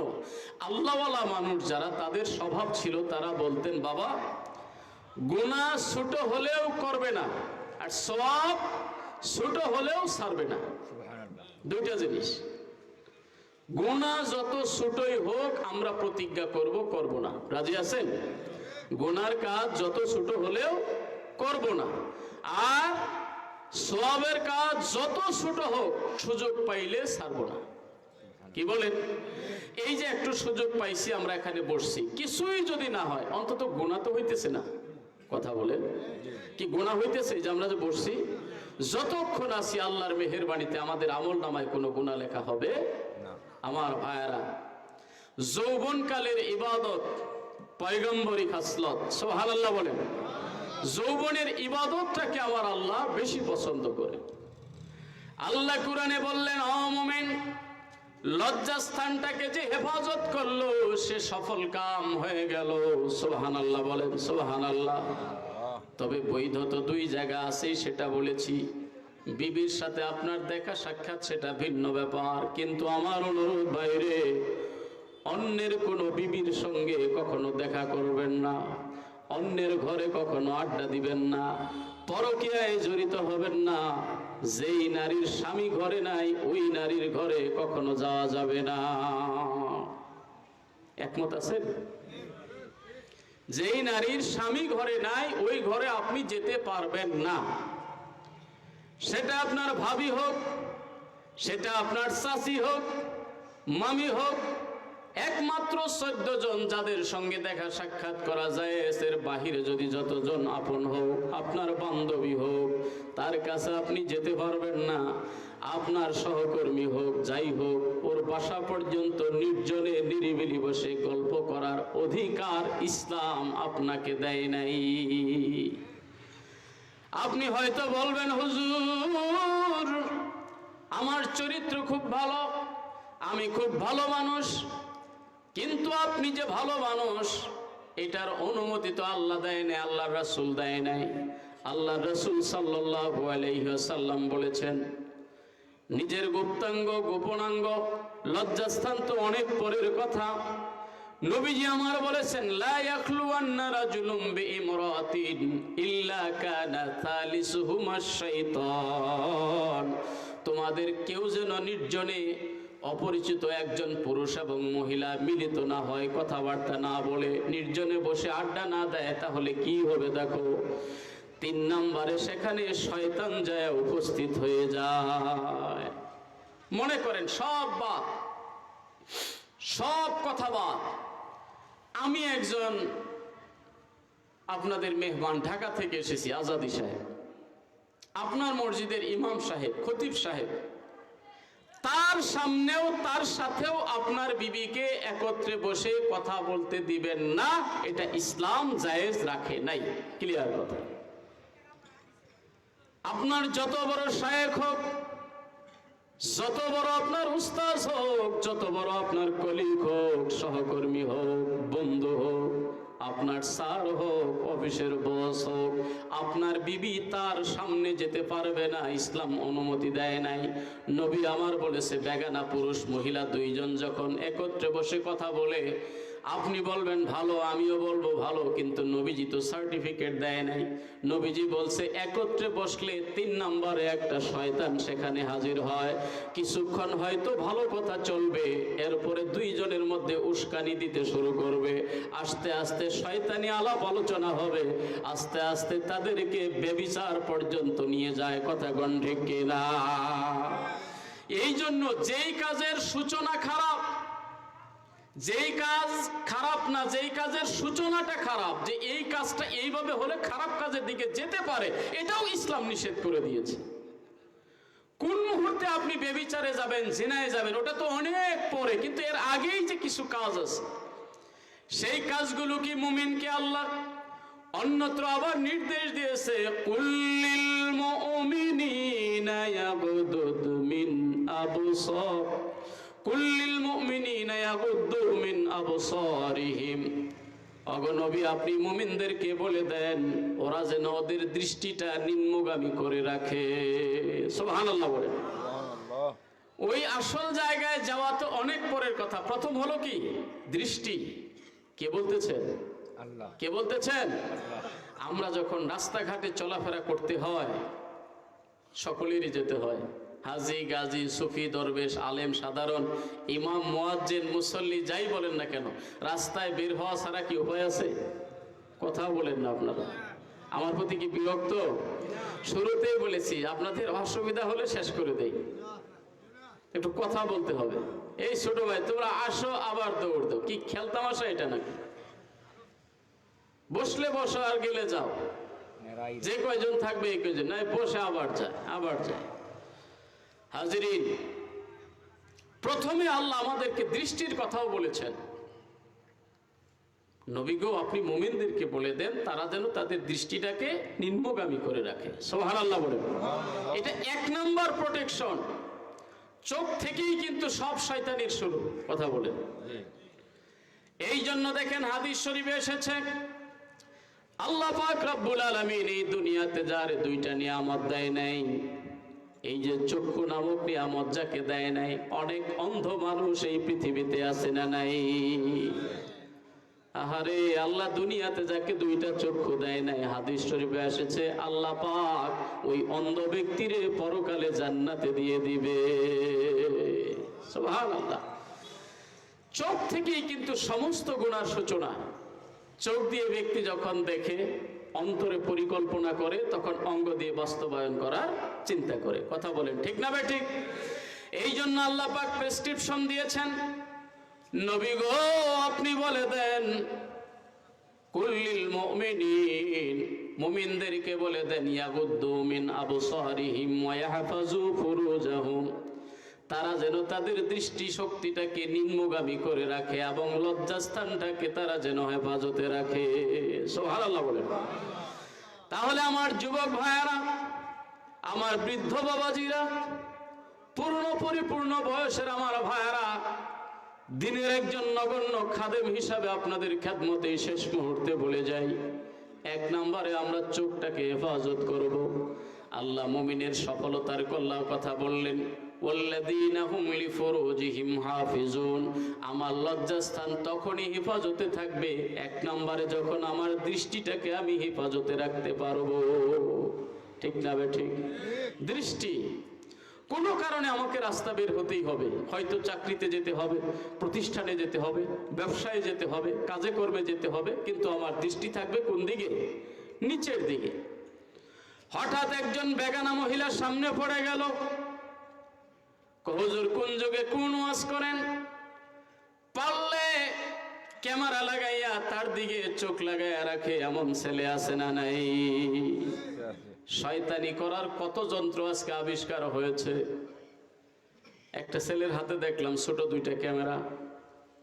আল্লাহওয়ালা মানুষ যারা, তাদের স্বভাব ছিল, তারা বলতেন, বাবা, গুনাহ ছোট হলেও করবে না, আর সওয়াব ছোট হলেও ছাড়বে না। দুইটা জিনিস। গুনাহ যত ছোটই হোক আমরা প্রতিজ্ঞা করব না। রাজি আছেন? গুনার কাজ যত ছোট হলেও করব না, আর সওয়াবের কাজ যত ছোট হোক সুযোগ পাইলে ছাড়ব না। কি বলেন? এই যে একটু সুযোগ পাইছি, আমরা এখানে বসছি, কিছুই যদি না হয়, অন্তত গুনাহ তো হইতেছে না। কথা বলেন, কি গুনাহ হইতেছে যে আমরা যে বসছি? যতক্ষণ আছি আল্লাহর মেহেরবানিতে আমাদের আমল নামায় কোনো গুনাহ লেখা হবে না। আমার ভাইয়েরা, যৌবনকালের ইবাদত পয়গম্বরী খাসলত, সুবহানাল্লাহ বলেন। যৌবনের ইবাদতটাকে আমার আল্লাহ বেশি পছন্দ করে। আল্লাহ কুরআনে বললেন, ও মুমিন, লজ্জাস্থানটাকে যে হেফাজত করলো সে সফল কাম হয়ে গেল। সুবহানাল্লাহ বলেন, সুবহানাল্লাহ। তবে বৈধ তো দুই জায়গা আছে, সেটা বলেছি। বিবির সাথে আপনার দেখা সাক্ষাৎ সেটা ভিন্ন ব্যাপার, কিন্তু আমার অনুরোধ বাইরে অন্যের কোনো বিবির সঙ্গে কখনো দেখা করবেন না, অন্যের ঘরে কখনো আড্ডা দিবেন না, পরকীয়ায় জড়িত হবেন না। যেই নারীর স্বামী ঘরে নাই ওই নারীর ঘরে কখনো যাওয়া যাবে না। একমত আছেন? যেই নারীর স্বামী ঘরে নাই ওই ঘরে আপনি যেতে পারবেন না। সেটা আপনার ভাবি হোক, সেটা আপনার চাচি হোক, মামি হোক, একমাত্র 14 জন যাদের সঙ্গে দেখা সাক্ষাৎ করা যায়, এর বাহিরে যদি যতজন আপন হোক, আপনার বান্ধবী হোক, তার কাছে আপনি যেতে পারবেন না। আপনার সহকর্মী হোক, যাই হোক, ওর বাসা পর্যন্ত নির্জনে নিরিবিলি বসে গল্প করার অধিকার ইসলাম আপনাকে দেয় নাই। আপনি হয়তো বলবেন, হুজুর আমার চরিত্র খুব ভালো, আমি খুব ভালো মানুষ, কিন্তু আপনি যে ভালো মানুষ এটার অনুমতি তো আল্লাহ দেয় নাই, আল্লাহ রাসূল দেয় নাই। আল্লাহ রাসূল সাল্লাল্লাহু আলাইহি ওয়াসাল্লাম বলেছেন, নিজের গুপ্তাঙ্গ, গোপনাঙ্গ, লজ্জাস্থান তো অনেক পরের কথা। নবীজি আমার বলেছেন, লা ইয়াখলুওয়ান্না রাজুলুম বিইমরাতিন ইল্লা কানা থালিসুহুমা শাইতান। তোমাদের কেউ যেন নির্জনে অপরিচিত একজন পুরুষ এবং মহিলা মিলিত না হয়, কথাবার্তা না বলে, নির্জনে বসে আড্ডা না দেয়, তাহলে কি হবে দেখো? 3 নম্বরে সেখানে শয়তান যায় উপস্থিত হয়ে যায়। মনে করেন সব বাদ, সব কথা বাদ, আমি একজন আপনাদের মেহমান, ঢাকা থেকে এসেছি, আজাদি সাহেব, আপনার মসজিদের ইমাম সাহেব, খতিব সাহেব, তার সামনেও তার সাথেও আপনার বিবিকে একত্রে বসে কথা বলতে দিবেন না, এটা ইসলাম জায়েজ রাখে নাই। ক্লিয়ার কথা। আপনার যত বড় শায়েখ হোক, যত বড় আপনার উস্তাদ হোক, যত বড় আপনার কলিগ হোক, সহকর্মী হোক, বন্ধু হোক, আপনার স্যার হোক, অফিসের বস হোক, আপনার বিবি তার সামনে যেতে পারবে না, ইসলাম অনুমতি দেয় নাই। নবী আমার বলেছে, বেগানা পুরুষ মহিলা 2 জন যখন একত্রে বসে কথা বলে, আপনি বলবেন ভালো, আমিও বলবো ভালো, কিন্তু নবীজি তো সার্টিফিকেট দেয় নাই। নবীজি বলছে একত্রে বসলে 3 নম্বরে একটা শয়তান সেখানে হাজির হয়। কিছুক্ষণ হয়তো ভালো কথা চলবে, এরপরে 2 জনের মধ্যে উস্কানি দিতে শুরু করবে, আস্তে আস্তে শয়তানি আলাপ আলোচনা হবে, আস্তে আস্তে তাদেরকে ব্যভিচার পর্যন্ত নিয়ে যায়। কথা কোন ঠিক কিনা? এই জন্য যেই কাজের সূচনা খারাপ, যেই কাজ খারাপ না, যেই কাজের সূচনাটা খারাপ, যে এই কাজটা এইভাবে হলে খারাপ কাজের দিকে যেতে পারে, এটাও ইসলাম নিষেধ করে দিয়েছে। কোন মুহূর্তে আপনি ব্যভিচারে যাবেন, জিনায় যাবেন, ওটা তো অনেক পরে, কিন্তু এর আগেই যে কিছু কাজ আছে, সেই কাজগুলো কি মুমিনকে আল্লাহ অন্যত্র আবার নির্দেশ দিয়েছে, কুল্লিল মুমিনিনা ইয়াগুদু মিন আবসার, কুল্লিল মুমিনিনা ইয়াগুদু মিন আবসারিহিম। ওগো নবী, আপনি মুমিনদেরকে বলে দেন ওরা যেন ওদের দৃষ্টিটা নিম্নগামী করে রাখে। সুবহানাল্লাহ বলেন। ওই আসল জায়গায় যাওয়া তো অনেক পরের কথা। প্রথম হলো কি? দৃষ্টি। কে বলতেছেন? আল্লাহ। কে বলতেছেন? আমরা যখন রাস্তাঘাটে চলাফেরা করতে হয়, সকলেরই যেতে হয়, হাজি, গাজী, সুফি, দরবেশ, আলেম, সাধারণ, ইমাম, মুয়াজ্জিন, মুসল্লি, যাই বলেন না কেন, রাস্তায় বের হওয়া ছাড়া কি উপায় আছে? কথা বলেন না আপনারা? আমার প্রতি কি বিরক্ত? শুরুতেই বলেছি, আপনাদের অসুবিধা হলে শেষ করে দেই, একটু কথা বলতে হবে। এই ছোট ভাই, তোমরা আসো আবার দৌড় দাও, কি খেলতামাশা এটা নাকি? বসলে বসো আর গেলে যাও, যে কয়জন থাকবে এই কয়জন, নাই বসে আবার যায়, আবার যায়। হাজিরিন, প্রথমে আল্লাহ আমাদেরকে দৃষ্টির কথাও বলেছেন। নবী গো, আপনি মুমিনদেরকে বলে দেন তারা যেন তাদের দৃষ্টিটাকে নিম্নগামী করে রাখে। সুবহানাল্লাহ বলেন। এটা 1 নম্বর প্রোটেকশন। চোখ থেকেই কিন্তু সব শয়তানির শুরু। কথা বলেন। এই জন্য দেখেন হাদিস শরীফে এসেছে, আল্লাহ পাক রব্বুল আলামিন এই দুনিয়াতে যার দুইটা নিয়ামত দেয় নাই, এই যে চক্ষু নামক নিয়ামত যাকে দেয় নাই, অনেক অন্ধ মানুষ এই পৃথিবীতে আছে না নাই? আহারে, আল্লাহ দুনিয়াতে যাকে দুইটা চক্ষু দেয় নাই, হাদিস শরীফে এসেছে আল্লাহ পাক ওই অন্ধ ব্যক্তিরে পরকালে জান্নাতে দিয়ে দিবে। সুবহানাল্লাহ। চোখ থেকেই কিন্তু সমস্ত গুনার সূচনা। চোখ দিয়ে ব্যক্তি যখন দেখে, অন্তরে পরিকল্পনা করে, তখন অঙ্গ দিয়ে বাস্তবায়ন করার চিন্তা করে। কথা বলেন ঠিক না ঠিক? এই জন্য আল্লাহ পাক প্রেসক্রিপশন দিয়েছেন, নবী গো আপনি বলে দেন, কুল্লিল মুমিনিন, মুমিনদেরকে বলে দেন, ইয়াগুদ্দু মিন আবসারিহিম ওয়া ইয়াহফাজু ফুরুজাহুম, তারা যেন তাদের দৃষ্টি শক্তিটাকে নিম্নগামী করে রাখে এবং লজ্জাস্থানটাকে তারা যেন হেফাজতে রাখে। সুবহানাল্লাহ বলেন। তাহলে আমার যুবক ভাইয়েরা, আমার বৃদ্ধ বাবাজিরা, পরিপূর্ণ বয়সের আমার ভাইয়েরা, দিনের একজন নগণ্য খাদেম হিসাবে আপনাদের খেদমতে শেষ মুহূর্তে বলে যাই, এক নম্বরে আমরা চোখটাকে হেফাজত করব। আল্লাহ মুমিনের সফলতার কল্যাণ কথা বললেন, ওয়াল্লাযীনা হুম লিফুরুজিহিম হাফিজুন, আমার লজ্জাস্থান তখনই হেফাজতে থাকবে এক নম্বরে যখন আমার দৃষ্টিটাকে আমি হেফাজতে রাখতে পারবো। ঠিক না ঠিক? দৃষ্টি, কোনো কারণে আমাকে রাস্তা বের হতেই হবে, হয়তো চাকরিতে যেতে হবে, প্রতিষ্ঠানে যেতে হবে, ব্যবসায় যেতে হবে, কাজে কর্মে যেতে হবে, কিন্তু আমার দৃষ্টি থাকবে কোন দিকে? নিচের দিকে। হঠাৎ একজন বেগানা মহিলার সামনে পড়ে গেল, হুজুর কোন যুগে কোন ওয়াজ করেন? পারলে ক্যামেরা লাগাইয়া তার দিকে চোখ লাগাইয়া রাখে এমন ছেলে আছে না নাই? শয়তানি করার কত যন্ত্র আজকে আবিষ্কার হয়েছে। একটা ছেলের হাতে দেখলাম ছোট দুইটা ক্যামেরা।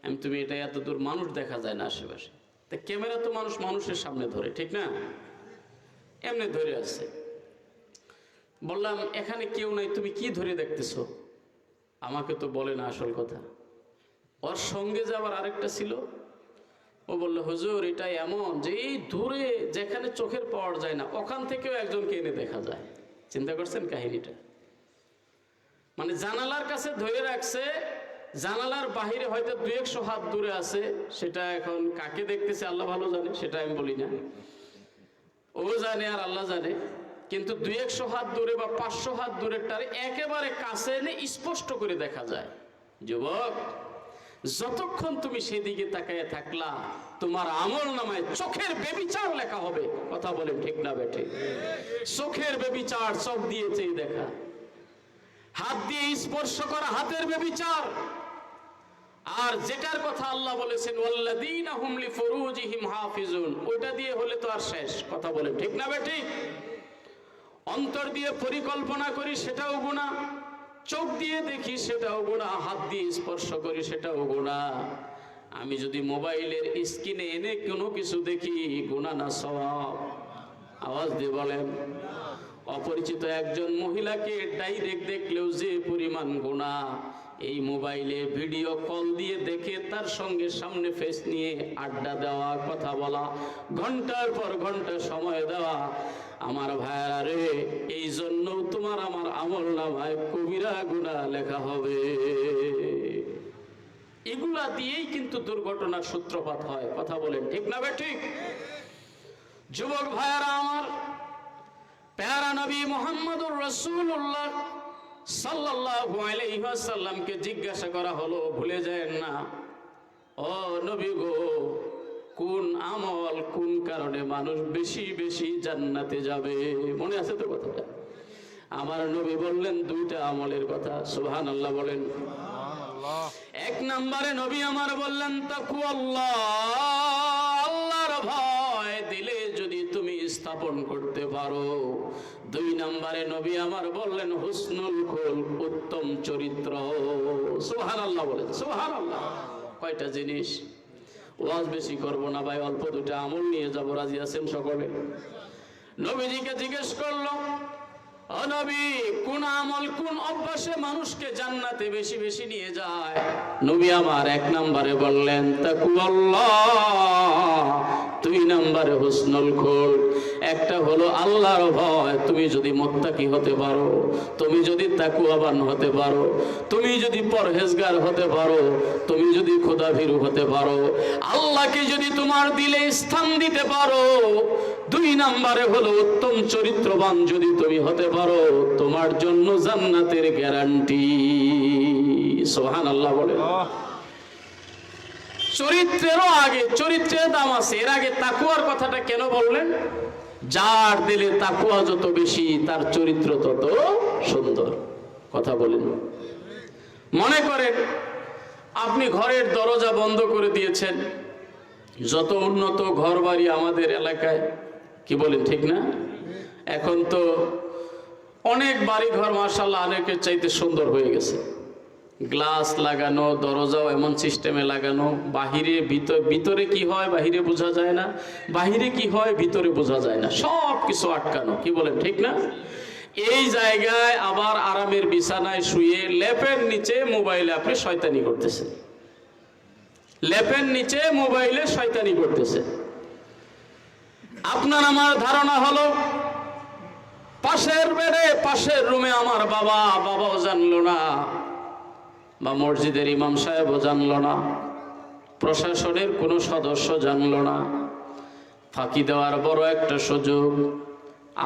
আমি তুমি এটা এত দূর মানুষ দেখা যায় না আশেপাশে, তা ক্যামেরা তো মানুষের সামনে ধরে, ঠিক না? এমনি ধরে আছে। বললাম এখানে কেউ নাই, তুমি কি ধরে দেখতেছো? আমাকে তো বলে না আসল কথা। ওর সঙ্গে যে আবার আরেকটা ছিল, ও বললো হুজুর এটা এমন যে এই দূরে যেখানে চোখের পাওয়া যায় না ওখান থেকেও একজনকে এনে দেখা যায়। চিন্তা করছেন কাহিনীটা? মানে জানালার কাছে ধরে রাখছে, জানালার বাহিরে হয়তো 200 হাত দূরে আছে, সেটা এখন কাকে দেখতেছে আল্লাহ ভালো জানে, সেটা আমি বলি না, ও জানে আর আল্লাহ জানে। কিন্তু 200 হাত দূরে বা 500 হাত দূরেরটার একেবারে কাছে এনে স্পষ্ট করে দেখা যায়। যুবক, যতক্ষণ তুমি সেদিকে তাকিয়ে থাকলা, তোমার আমল নামায় চোখের বেবিচার লেখা হবে। কথা বলেন ঠিক না বেঠে? চোখের বেবিচার, চোখ দিয়েছে দেখা, হাত দিয়ে স্পর্শ করা হাতের বেবিচার। আর যেটার কথা আল্লাহ বলেছেন ওয়াল্লাযীনা হুম লিফুরুজিহিম হাফিজুন, ওইটা দিয়ে হলে তো আর শেষ। কথা বলেন ঠিক না বেঠে? অন্তর দিয়ে পরিকল্পনা করি সেটাও গুনাহ, চোখ দিয়ে দেখি সেটাও গুনাহ, হাত দিয়ে স্পর্শ করি সেটাও গুনাহ। আমি যদি মোবাইলের স্ক্রিনে এনে কোনো কিছু দেখি, গুনাহ না সওয়াব? আওয়াজ দিয়ে বলেন। অপরিচিত একজন মহিলাকে ডাইরেক্ট দেখলেও যে পরিমাণ গুনাহ, এই মোবাইলে ভিডিও কল দিয়ে দেখে তার সঙ্গে সামনে ফেস নিয়ে আড্ডা দেওয়া, কথা বলা, ঘন্টার পর ঘন্টা সময় দেওয়া, আমার ভাইরা রে, এই জন্য তোমার আমার আমল নামায় কবিরা গুনাহ লেখা হবে। এগুলা দিয়েই কিন্তু দুর্ঘটনার সূত্রপাত হয়। কথা বলেন ঠিক না ঠিক? যুবক ভাইরা আমার, প্যারা নবী মুহাম্মদুর রাসূলুল্লাহ সাল্লাল্লাহু আলাইহি ওয়াসাল্লামকে জিজ্ঞাসা করা হলো, ভুলে যায় না, ও নবী গো, কোন আমল কোন কারণে মানুষ বেশি বেশি জান্নাতে যাবে? মনে আছে তো কথাটা? আমার নবী বললেন দুইটা আমলের কথা। সুবহানাল্লাহ বলেন। এক নম্বরে নবী আমার বললেন তাকওয়াল্লাহ, আল্লাহর ভয় দিলে যদি তুমি স্থাপন করতে পারো। দুই নম্বরে নবী আমার বললেন হুসনুল খুলক, উত্তম চরিত্র। সুবহানাল্লাহ বলেন। সুবহানাল্লাহ। কয়টা জিনিস? ওয়াজ বেশি করবো না ভাই, অল্প দুটা আমল নিয়ে যাবো। রাজি আছেন সকলে? নবীজিকে জিজ্ঞেস করলো, ও নবী, কোন আমল কোন অভ্যাসে মানুষকে জান্নাতে বেশি বেশি নিয়ে যায়? নবী আমার 1 নম্বরে বললেন তাকওয়াল্লাহ, 2 নম্বরে হুসনুল খুলক। একটা হলো আল্লাহর ভয়। তুমি যদি মুত্তাকি হতে পারো, তুমি যদি তাকওয়াবান হতে পারো, তুমি যদি পরহেজগার হতে পারো, তুমি যদি খোদাভীরু হতে পারো, আল্লাহকে যদি তোমার দিলে স্থান দিতে পারো, 2 নম্বরে হলো উত্তম চরিত্রবান যদি তুমি হতে পারো, তোমার জন্য জান্নাতের গ্যারান্টি। সুবহানাল্লাহ বলে। চরিত্রেরও আগে চরিত্রের দাম আছে, এর আগে তাকওয়ার কথাটা কেন বললেন? যার দিলে তাকওয়া যত বেশি, তার চরিত্র তত সুন্দর। কথা বলেন। মনে করেন আপনি ঘরের দরজা বন্ধ করে দিয়েছেন। যত উন্নত ঘর বাড়ি আমাদের এলাকায়, কি বলেন ঠিক না? এখন তো অনেক বাড়ি ঘর মাশাআল্লাহ অনেকের চাইতে সুন্দর হয়ে গেছে। গ্লাস লাগানো, দরজাও এমন সিস্টেমে লাগানো, বাহিরে ভিতরে কি হয় বাহিরে বোঝা যায় না, বাহিরে কি হয় ভিতরে বোঝা যায় না, সব কিছু আটকানো। কি বলেন ঠিক না? এই জায়গায় আবার আরামের বিছানায় শুয়ে লেপের নিচে মোবাইলে আপনি শয়তানি করতেছেন, লেপের নিচে মোবাইলে শয়তানি করতেছেন। আপনার আমার ধারণা হলো পাশের বেডে পাশের রুমে আমার বাবাও জানলো না, বা মসজিদের ইমাম সাহেবও জানলো না, প্রশাসনের কোনো সদস্য জানলো না। ফাঁকি দেওয়ার বড় একটা সুযোগ।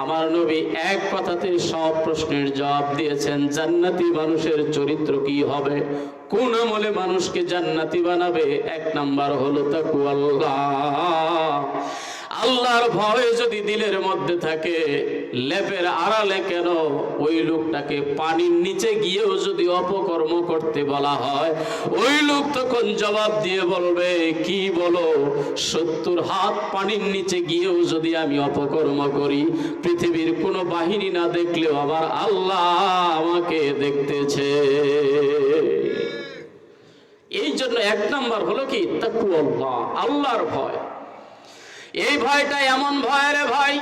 আমার নবী এক কথাতে সব প্রশ্নের জবাব দিয়েছেন। জান্নাতি মানুষের চরিত্র কি হবে, কোন আমলে মানুষকে জান্নাতি বানাবে? 1 নাম্বার হলো তাকওয়াল্লাহ। আল্লাহর ভয় যদি দিলের মধ্যে থাকে, লেপের আড়ালে কেন, ওই লোকটাকে পানির নিচে গিয়েও যদি অপকর্ম করতে বলা হয়, ওই লোক তখন জবাব দিয়ে বলবে, কি বলো, 70 হাত পানির নিচে গিয়েও যদি আমি অপকর্ম করি, পৃথিবীর কোনো বাহিনী না দেখলেও আবার আল্লাহ আমাকে দেখতেছে। এই জন্য 1 নাম্বার হলো কি তাকওয়াল্লাহ, আল্লাহর ভয়। এই ভয়টা এমন ভয় রে ভাই,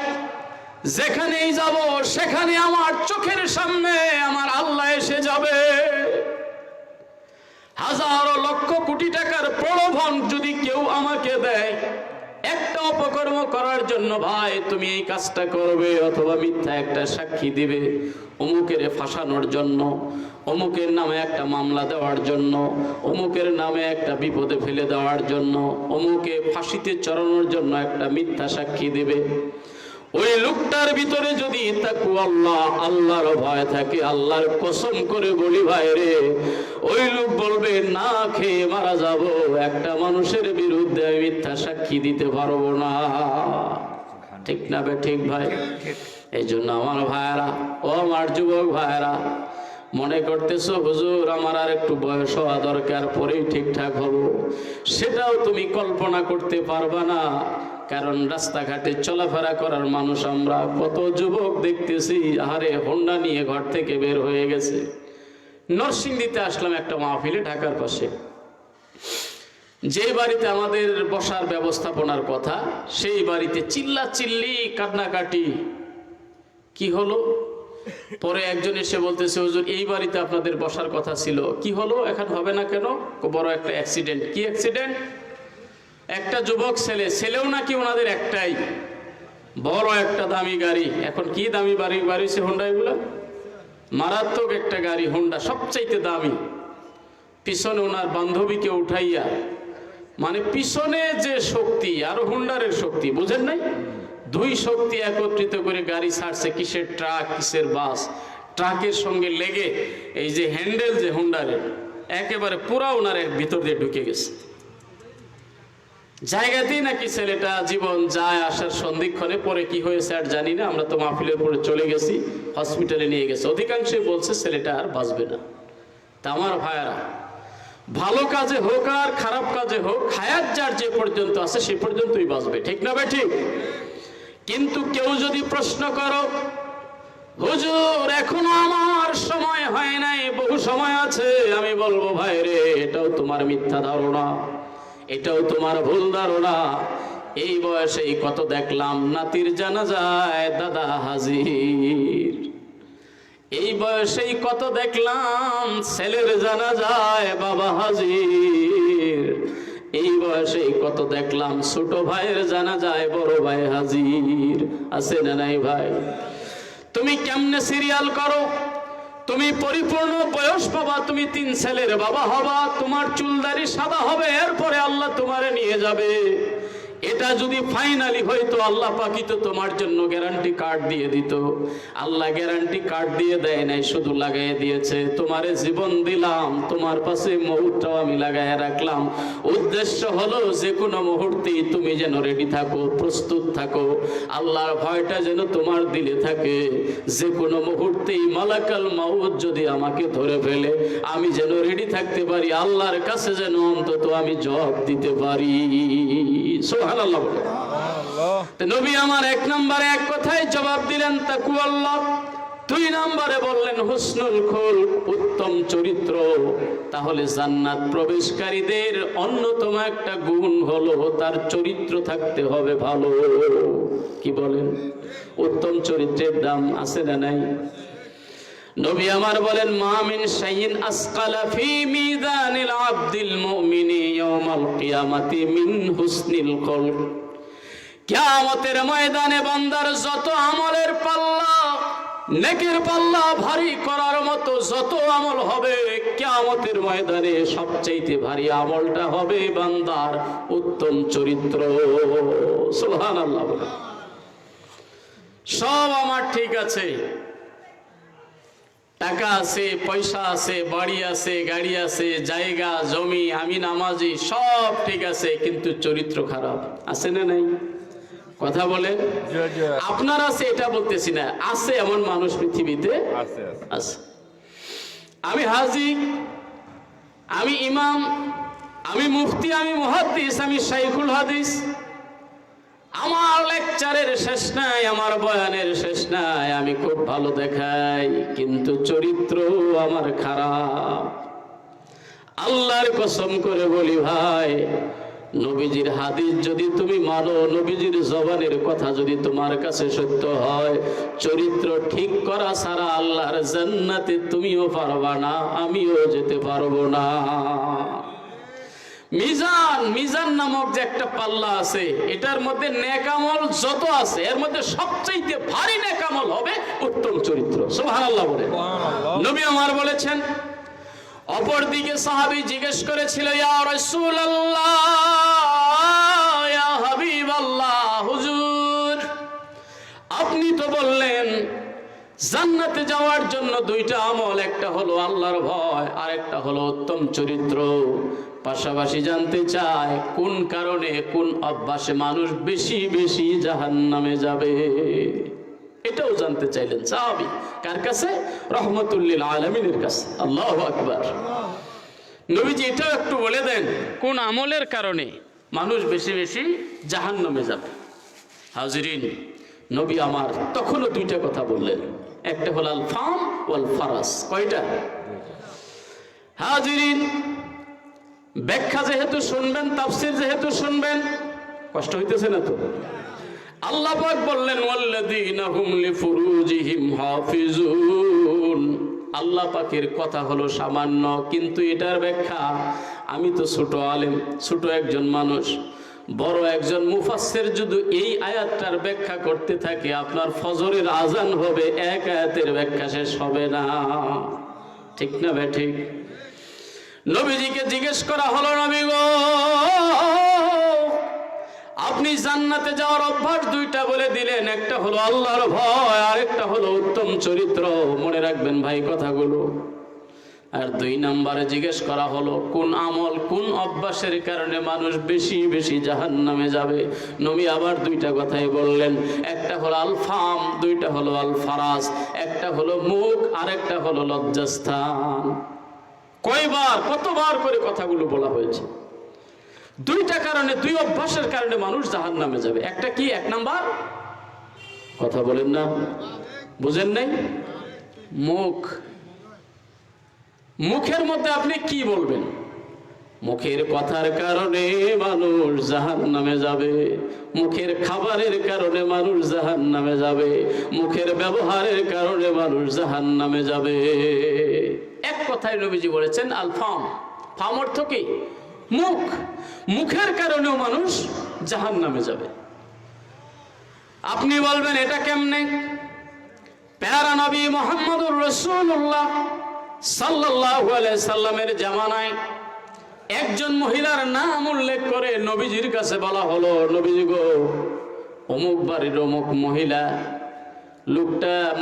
যেখানেই যাব সেখানে আমার চোখের সামনে আমার আল্লাহ এসে যাবে। হাজারো লক্ষ কোটি টাকার প্রলোভন যদি কেউ আমাকে দেয় একটা অপকর্ম করার জন্য, ভাই তুমি এই কাজটা করবে, অথবা মিথ্যা একটা সাক্ষী দিবে অমুকের ফাঁসানোর জন্য, অমুকের নামে একটা মামলা দেওয়ার জন্য, অমুকের নামে একটা বিপদে ফেলে দেওয়ার জন্য, অমুকে ফাঁসিতে চড়ানোর জন্য একটা মিথ্যা সাক্ষী দেবে, ওই লোকটার ভিতরে যদি তাকওয়াল্লাহ, আল্লাহর ভয় থাকে, আল্লাহর কসম করে বলি ভাই রে, ওই লোক বলবে না খেয়ে মারা যাব, একটা মানুষের বিরুদ্ধে আমি মিথ্যা সাক্ষী দিতে পারবো না। ঠিক না বে ঠিক ভাই? এই জন্য আমার ভাইয়েরা, ও আমার যুবক ভাইয়েরা, মনে করতেছো হুজুর আমার আর একটু বয়স হওয়া দরকার, পরেই ঠিকঠাক হবো, সেটাও তুমি কল্পনা করতে পারবা না। কারণ রাস্তাঘাটে চলাফেরা করার মানুষ আমরা কত যুবক দেখতেছি, আরে হোন্ডা নিয়ে ঘর থেকে বের হয়ে গেছে। নরসিংদীতে আসলাম একটা মাহফিলে, ঢাকার পাশে, যে বাড়িতে আমাদের বসার ব্যবস্থাপনার কথা, সেই বাড়িতে চিল্লা চিল্লি কান্নাকাটি। কি হলো? পরে একজন এসে বলতেছে, হুজুর এই বাড়িতে আপনাদের বসার কথা ছিল, কি হলো এখন হবে না কেন? বড় একটা অ্যাক্সিডেন্ট। কি অ্যাক্সিডেন্ট? একটা যুবক ছেলেও নাকি ওনাদের একটাই, বড় একটা দামি গাড়ি। এখন কি দামি বাড়ি হয়েছে হোন্ডা, এগুলো মারাত্মক একটা গাড়ি, হোন্ডা সবচাইতে দামি। পিছনে ওনার বান্ধবীকে উঠাইয়া, মানে পিছনে যে শক্তি আর হোন্ডারের শক্তি, বুঝেন নাই? 2 শক্তি একত্রিত করে গাড়ি ছাড়ছে। কিসের ট্রাক, কিসের বাস, ট্রাকের সঙ্গে লেগে এই যে হ্যান্ডেল যে হোন্ডারের, একেবারে পুরা ওনার ভিতর দিয়ে ঢুকে গেছে। জায়গাতেই নাকি ছেলেটা জীবন যায় আসার সন্ধিক্ষণে, পরে কি হয়েছে আর জানি না, আমরা তো মাহফিলের পরে চলে গেছি, হসপিটালে নিয়ে গেছে। অধিকাংশই বলছে ছেলেটা আর বাঁচবে না। তা আমার ভাইয়ারা, ভালো কাজে হোক আর খারাপ কাজে হোক, হায়াত যার যে পর্যন্ত আছে সে পর্যন্তই বাঁচবে। ঠিক না ভাই? ঠিক। কিন্তু কেউ যদি প্রশ্ন করো, হুজুর এখনো আমার সময় হয় নাই, বহু সময় আছে, আমি বলবো ভাই রে, এটাও তোমার মিথ্যা ধারণা, এটাও তোমার ভুল ধারণা। এই বয়সেই কত দেখলাম নাতির জানাজায় দাদা হাজির, এই বয়সেই কত দেখলাম ছেলের জানাজায় বাবা হাজির, এই বয়সেই কত দেখলাম ছোট ভাইয়ের জানাজায় বড় ভাই হাজির। আছে না নাই ভাই? তুমি কেমনে সিরিয়াল করো? তুমি পরিপূর্ণ বয়স পাবা, তুমি 3 ছেলের বাবা হবা, তোমার চুলদারি সাদা হবে, এরপরে আল্লাহ তোমারে নিয়ে যাবে। এটা যদি ফাইনালি হয়তো আল্লাহ পাকি তো তোমার জন্য গ্যারান্টি কার্ড দিয়ে দিত। আল্লাহ গ্যারান্টি কার্ড দিয়ে দেয় নাই, শুধু লাগাই দিয়েছে তোমারে জীবন দিলাম, তোমার পাশে মৌতটাও আমি লাগাই রাখলাম। উদ্দেশ্য হলো যে কোনো মুহূর্তেই তুমি যেন রেডি থাকো, প্রস্তুত থাকো, আল্লাহর ভয়টা যেন তোমার দিলে থাকে। যে কোনো মুহূর্তেই মালাকাল মাউত যদি আমাকে ধরে ফেলে আমি যেন রেডি থাকতে পারি, আল্লাহর কাছে যেন অন্তত আমি জবাব দিতে পারি। সুবহানাল্লাহ বলে। নবী আমার 1 নম্বরে এক কথায় জবাব দিলেন তাকওয়াল্লাহ, 2 নম্বরে বললেন হুসনুল খুলক, উত্তম চরিত্র। তাহলে জান্নাত প্রবেশকারীদের অন্যতম একটা গুণ হলো তার চরিত্র থাকতে হবে ভালো। কি বলেন? উত্তম চরিত্রের দাম আছে না নাই? নবী আমার বলেন মা মিন শাইইন আসকালা ফি মিজানিল আবদিল মুমিনি ইয়াউমাল কিয়ামাতি মিন হুসনিল খুলক। কিয়ামতের ময়দানে বান্দার যত আমলের পাল্লা, নেকির পাল্লা ভারী করার মতো যত আমল হবে, কিয়ামতের ময়দানে সবচেয়ে ভারী আমলটা হবে বান্দার উত্তম চরিত্র। সুবহানাল্লাহ। সব আমার ঠিক আছে, টাকা আছে, পয়সা আছে, বাড়ি আছে, গাড়ি আছে, জায়গা জমি, আমি নামাজি, সব ঠিক আছে, কিন্তু চরিত্র খারাপ। আছে না নাই? কথা বলে আপনার আছে এটা বলতেছি না, আছে এমন মানুষ পৃথিবীতে আছে। আমি হাজী, আমি ইমাম, আমি মুফতি, আমি মুহাদ্দিস, আমি শাইখুল হাদিস, আমার লেকচারের শেষ নাই, আমার বয়ানের শেষ নাই, আমি খুব ভালো দেখাই, কিন্তু চরিত্র আমার খারাপ। আল্লাহর কসম করে বলি ভাই, নবীজির হাদিস যদি তুমি মানো, নবীজির জবানের কথা যদি তোমার কাছে সত্য হয়, চরিত্র ঠিক করা ছাড়া আল্লাহর জান্নাতে তুমিও পারবা না, আমিও যেতে পারবো না। মিজান, মিজান নামক যে একটা পাল্লা আছে, এটার মধ্যে নেক আমল যত আছে, এর মধ্যে সবচেয়ে ভারী নেক আমল হবে উত্তম চরিত্র। সুবহানাল্লাহ বলে। নবী আমার বলেছেন। অপরদিকে সাহাবী জিজ্ঞেস করেছিল, ইয়া রাসূলুল্লাহ, ইয়া হাবিবাল্লাহ, হুজুর আপনি তো বললেন জান্নাতে যাওয়ার জন্য 2টা আমল, একটা হলো আল্লাহর ভয় আর একটা হলো উত্তম চরিত্র। পাশাপাশি জানতে চায় কোন কারণে, কোন অভ্যাসে মানুষ বেশি বেশি জাহান্নামে যাবে, এটাও জানতে চাইলেন সাহাবী। কার কাছে? রাহমাতুল লিল আলামিনের কাছে। আল্লাহু আকবার। নবীজি এটাও একটু বলে দেন কোন আমলের কারণে মানুষ বেশি বেশি জাহান্নামে যাবে। হাজিরিন, নবী আমার তখনও 2টা কথা বললেন, একটা হলো আল ফাম ওয়াল ফারাস। কয়টা? হাজিরিন, ব্যাখ্যা যেহেতু শুনবেন, তাফসীর যেহেতু শুনবেন, কষ্ট হইতেছে না তো? আল্লাহ পাক বললেন ওয়াল্লাযীনা হুম লিফুরুজিহিম হাফিজুন। আল্লাহ পাকের কথা হলো সামান্য, কিন্তু এটার ব্যাখ্যা, আমি তো ছোট আলেম, ছোট একজন মানুষ, বড় একজন মুফাসসির যদি এই আয়াতটার ব্যাখ্যা করতে থাকে, আপনার ফজরের আজান হবে, এক আয়াতের ব্যাখ্যা শেষ হবে না। ঠিক না বে ঠিক? নবীজিকে জিজ্ঞেস করা হলো, নবী গো আপনি জান্নাতে যাওয়ার অভ্যাস 2টা বলে দিলেন, একটা হলো আল্লাহর ভয় আর একটা হলো উত্তম চরিত্র, মনে রাখবেন ভাই কথাগুলো। আর 2 নম্বরে জিজ্ঞেস করা হলো কোন আমল, কোন অভ্যাসের কারণে মানুষ বেশি বেশি জাহান্নামে যাবে। নবী আবার 2টা কথাই বললেন, একটা হলো আল ফাম, 2টা হলো আল ফারাস, একটা হলো মুখ আর একটা হলো লজ্জাস্থান। কয়বার, কতবার করে কথাগুলো বলা হয়েছে? 2টা কারণে, 2 অভ্যাসের কারণে মানুষ জাহান্নামে যাবে। একটা কি? 1 নাম্বার, কথা বলেন না, বুঝেন নাই? মুখ। মুখের মধ্যে আপনি কি বলবেন? মুখের কথার কারণে মানুষ জাহান্নামে যাবে, মুখের খাবারের কারণে মানুষ জাহান্নামে যাবে, মুখের ব্যবহারের কারণে মানুষ জাহান্নামে যাবে। এক কথায় নবীজি বলেছেন আল ফাম। ফাম অর্থ কি? মুখ। মুখের কারণেও মানুষ জাহান্নামে যাবে। আপনি বলবেন এটা কেমনে? প্যারা নবী মুহাম্মদুর রাসূলুল্লাহ সাল্লাল্লাহু আলাইহি সাল্লামের জামানায় একজন মহিলার নাম উল্লেখ করে নবীজির কাছে বলা হলো, নবীজি গো, অমুক বাড়ির অমুক মহিলা,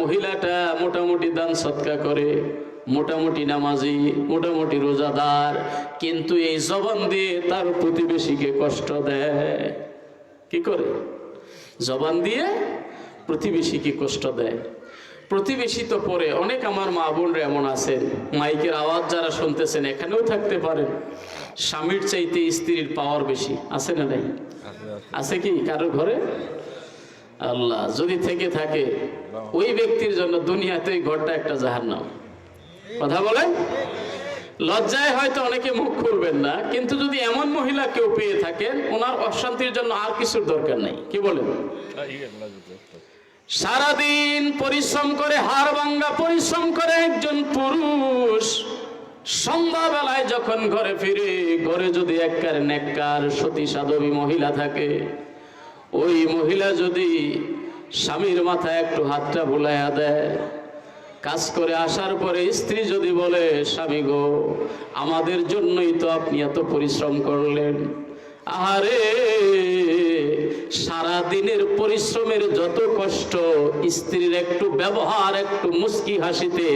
মহিলাটা মোটামুটি দান সৎকা করে, মোটামুটি নামাজি, মোটামুটি রোজাদার, কিন্তু এই জবান দিয়ে তার প্রতিবেশীকে কষ্ট দেয়। কি করে? জবান দিয়ে প্রতিবেশীকে কষ্ট দেয়। প্রতিবেশী তো পরে অনেক আমার মা বোনরা এমন আছেন, মাইকের আওয়াজ যারা শুনতেছেন এখানেও থাকতে পারেন, স্বামীর চাইতে স্ত্রীর পাওয়ার বেশি। আছে না নাই? আছে কি কারোর ঘরে? আল্লাহ যদি থেকে থাকে ওই ব্যক্তির জন্য দুনিয়াতে ঘরটা একটা জাহান্নাম। কথা বলেন? লজ্জায় হয়তো অনেকে মুখ খুলবেন না, কিন্তু যদি এমন মহিলা কেউ পেয়ে থাকেন, ওনার অশান্তির জন্য আর কিছুর দরকার নেই। কি বলেন? সারাদিন পরিশ্রম করে, হাড় ভাঙ্গা পরিশ্রম করে একজন পুরুষ সন্ধ্যাবেলায় যখন ঘরে ফিরে, ঘরে যদি একবার নেককার সতী সাধবী মহিলা থাকে, ওই মহিলা যদি স্বামীর মাথায় একটু হাতটা বুলাইয়া দেয়, কাজ করে আসার পরে স্ত্রী যদি বলে, স্বামী গো, আমাদের জন্যই তো আপনি এত পরিশ্রম করলেন, আরে সারা দিনের পরিশ্রমের যত কষ্ট, স্ত্রীর একটু ব্যবহার, একটু মুস্কি হাসিতে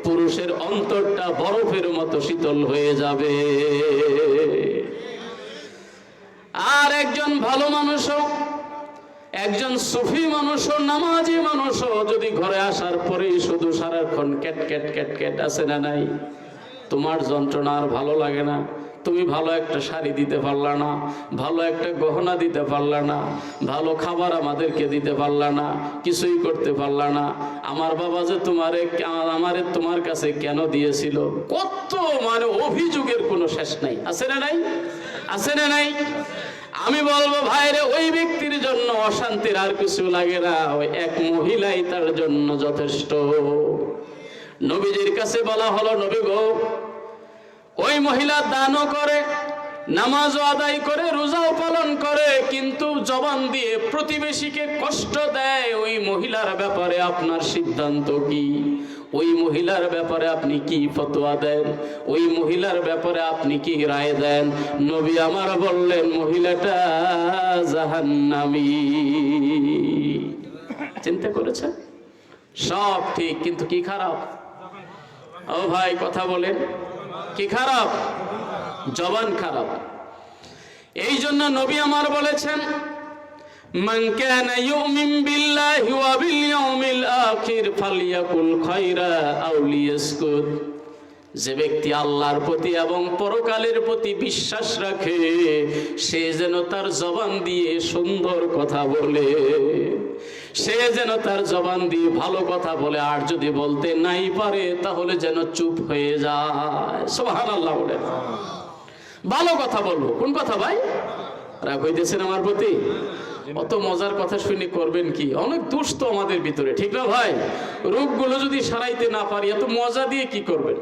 পুরুষের অন্তরটা বরফের মতো শীতল হয়ে যাবে। আর একজন ভালো মানুষও, একজন সুফি মানুষও, নামাজি মানুষও যদি ঘরে আসার পরেই শুধু সারাক্ষণ ক্যাট ক্যাট ক্যাট ক্যাট, আছে না নাই? তোমার যন্ত্রণা আর ভালো লাগে না, তুমি ভালো একটা শাড়ি দিতে পারলা না, ভালো একটা গহনা দিতে পারলা না, ভালো খাবার আমাদেরকে দিতে পারলা না, কিছুই করতে পারলা না, আমার বাবা যে আমারে তোমার কাছে কেন দিয়েছিল, কত মানে অভিযোগের কোনো শেষ নাই। আছে না নাই? আছে না নাই? আমি বলবো ভাইরে, ওই ব্যক্তির জন্য অশান্তির আর কিছু লাগে না, ওই এক মহিলাই তার জন্য যথেষ্ট। নবীজির কাছে বলা হলো, নবী গো, ওই মহিলা দানও করে, নামাজও আদায় করে, রোজাও পালন করে, কিন্তু জবান দিয়ে প্রতিবেশীকে কষ্ট দেয়, ওই মহিলার ব্যাপারে আপনার সিদ্ধান্ত কি? ওই মহিলার ব্যাপারে আপনি কি ফতোয়া দেন? ওই মহিলার ব্যাপারে আপনি কি রায় দেন? নবী আমার বললেন, মহিলাটা জাহান্নামী। চিন্তা করেছেন? সব ঠিক, কিন্তু কি খারাপ? ও ভাই কথা বলেন, কি খারাপ? জবান খারাপ। এই জন্য নবী আমার বলেছেন, মান কানা ইউমিন বিল্লাহি ওয়া বিল ইয়াউমিল আখির ফালইয়াকুল খায়রা আও লিয়াসকুত। যে ব্যক্তি আল্লাহর প্রতি এবং পরকালের প্রতি বিশ্বাস রাখে, সে যেন তার জবান দিয়ে সুন্দর কথা বলে, সে যেন তার জবান দিয়ে ভালো কথা বলে, আর যদি বলতে নাই পারে তাহলে যেন চুপ হয়ে যায়। সুবহানাল্লাহ বলে ভালো কথা বলবো। কোন কথা ভাই? রাগ হইতেছেন আমার প্রতি? অত মজার কথা শুনে করবেন কি? অনেক দোষ তো আমাদের ভিতরে, ঠিক না ভাই? রোগগুলো যদি সারাইতে না পারি, এত মজা দিয়ে কি করবেন?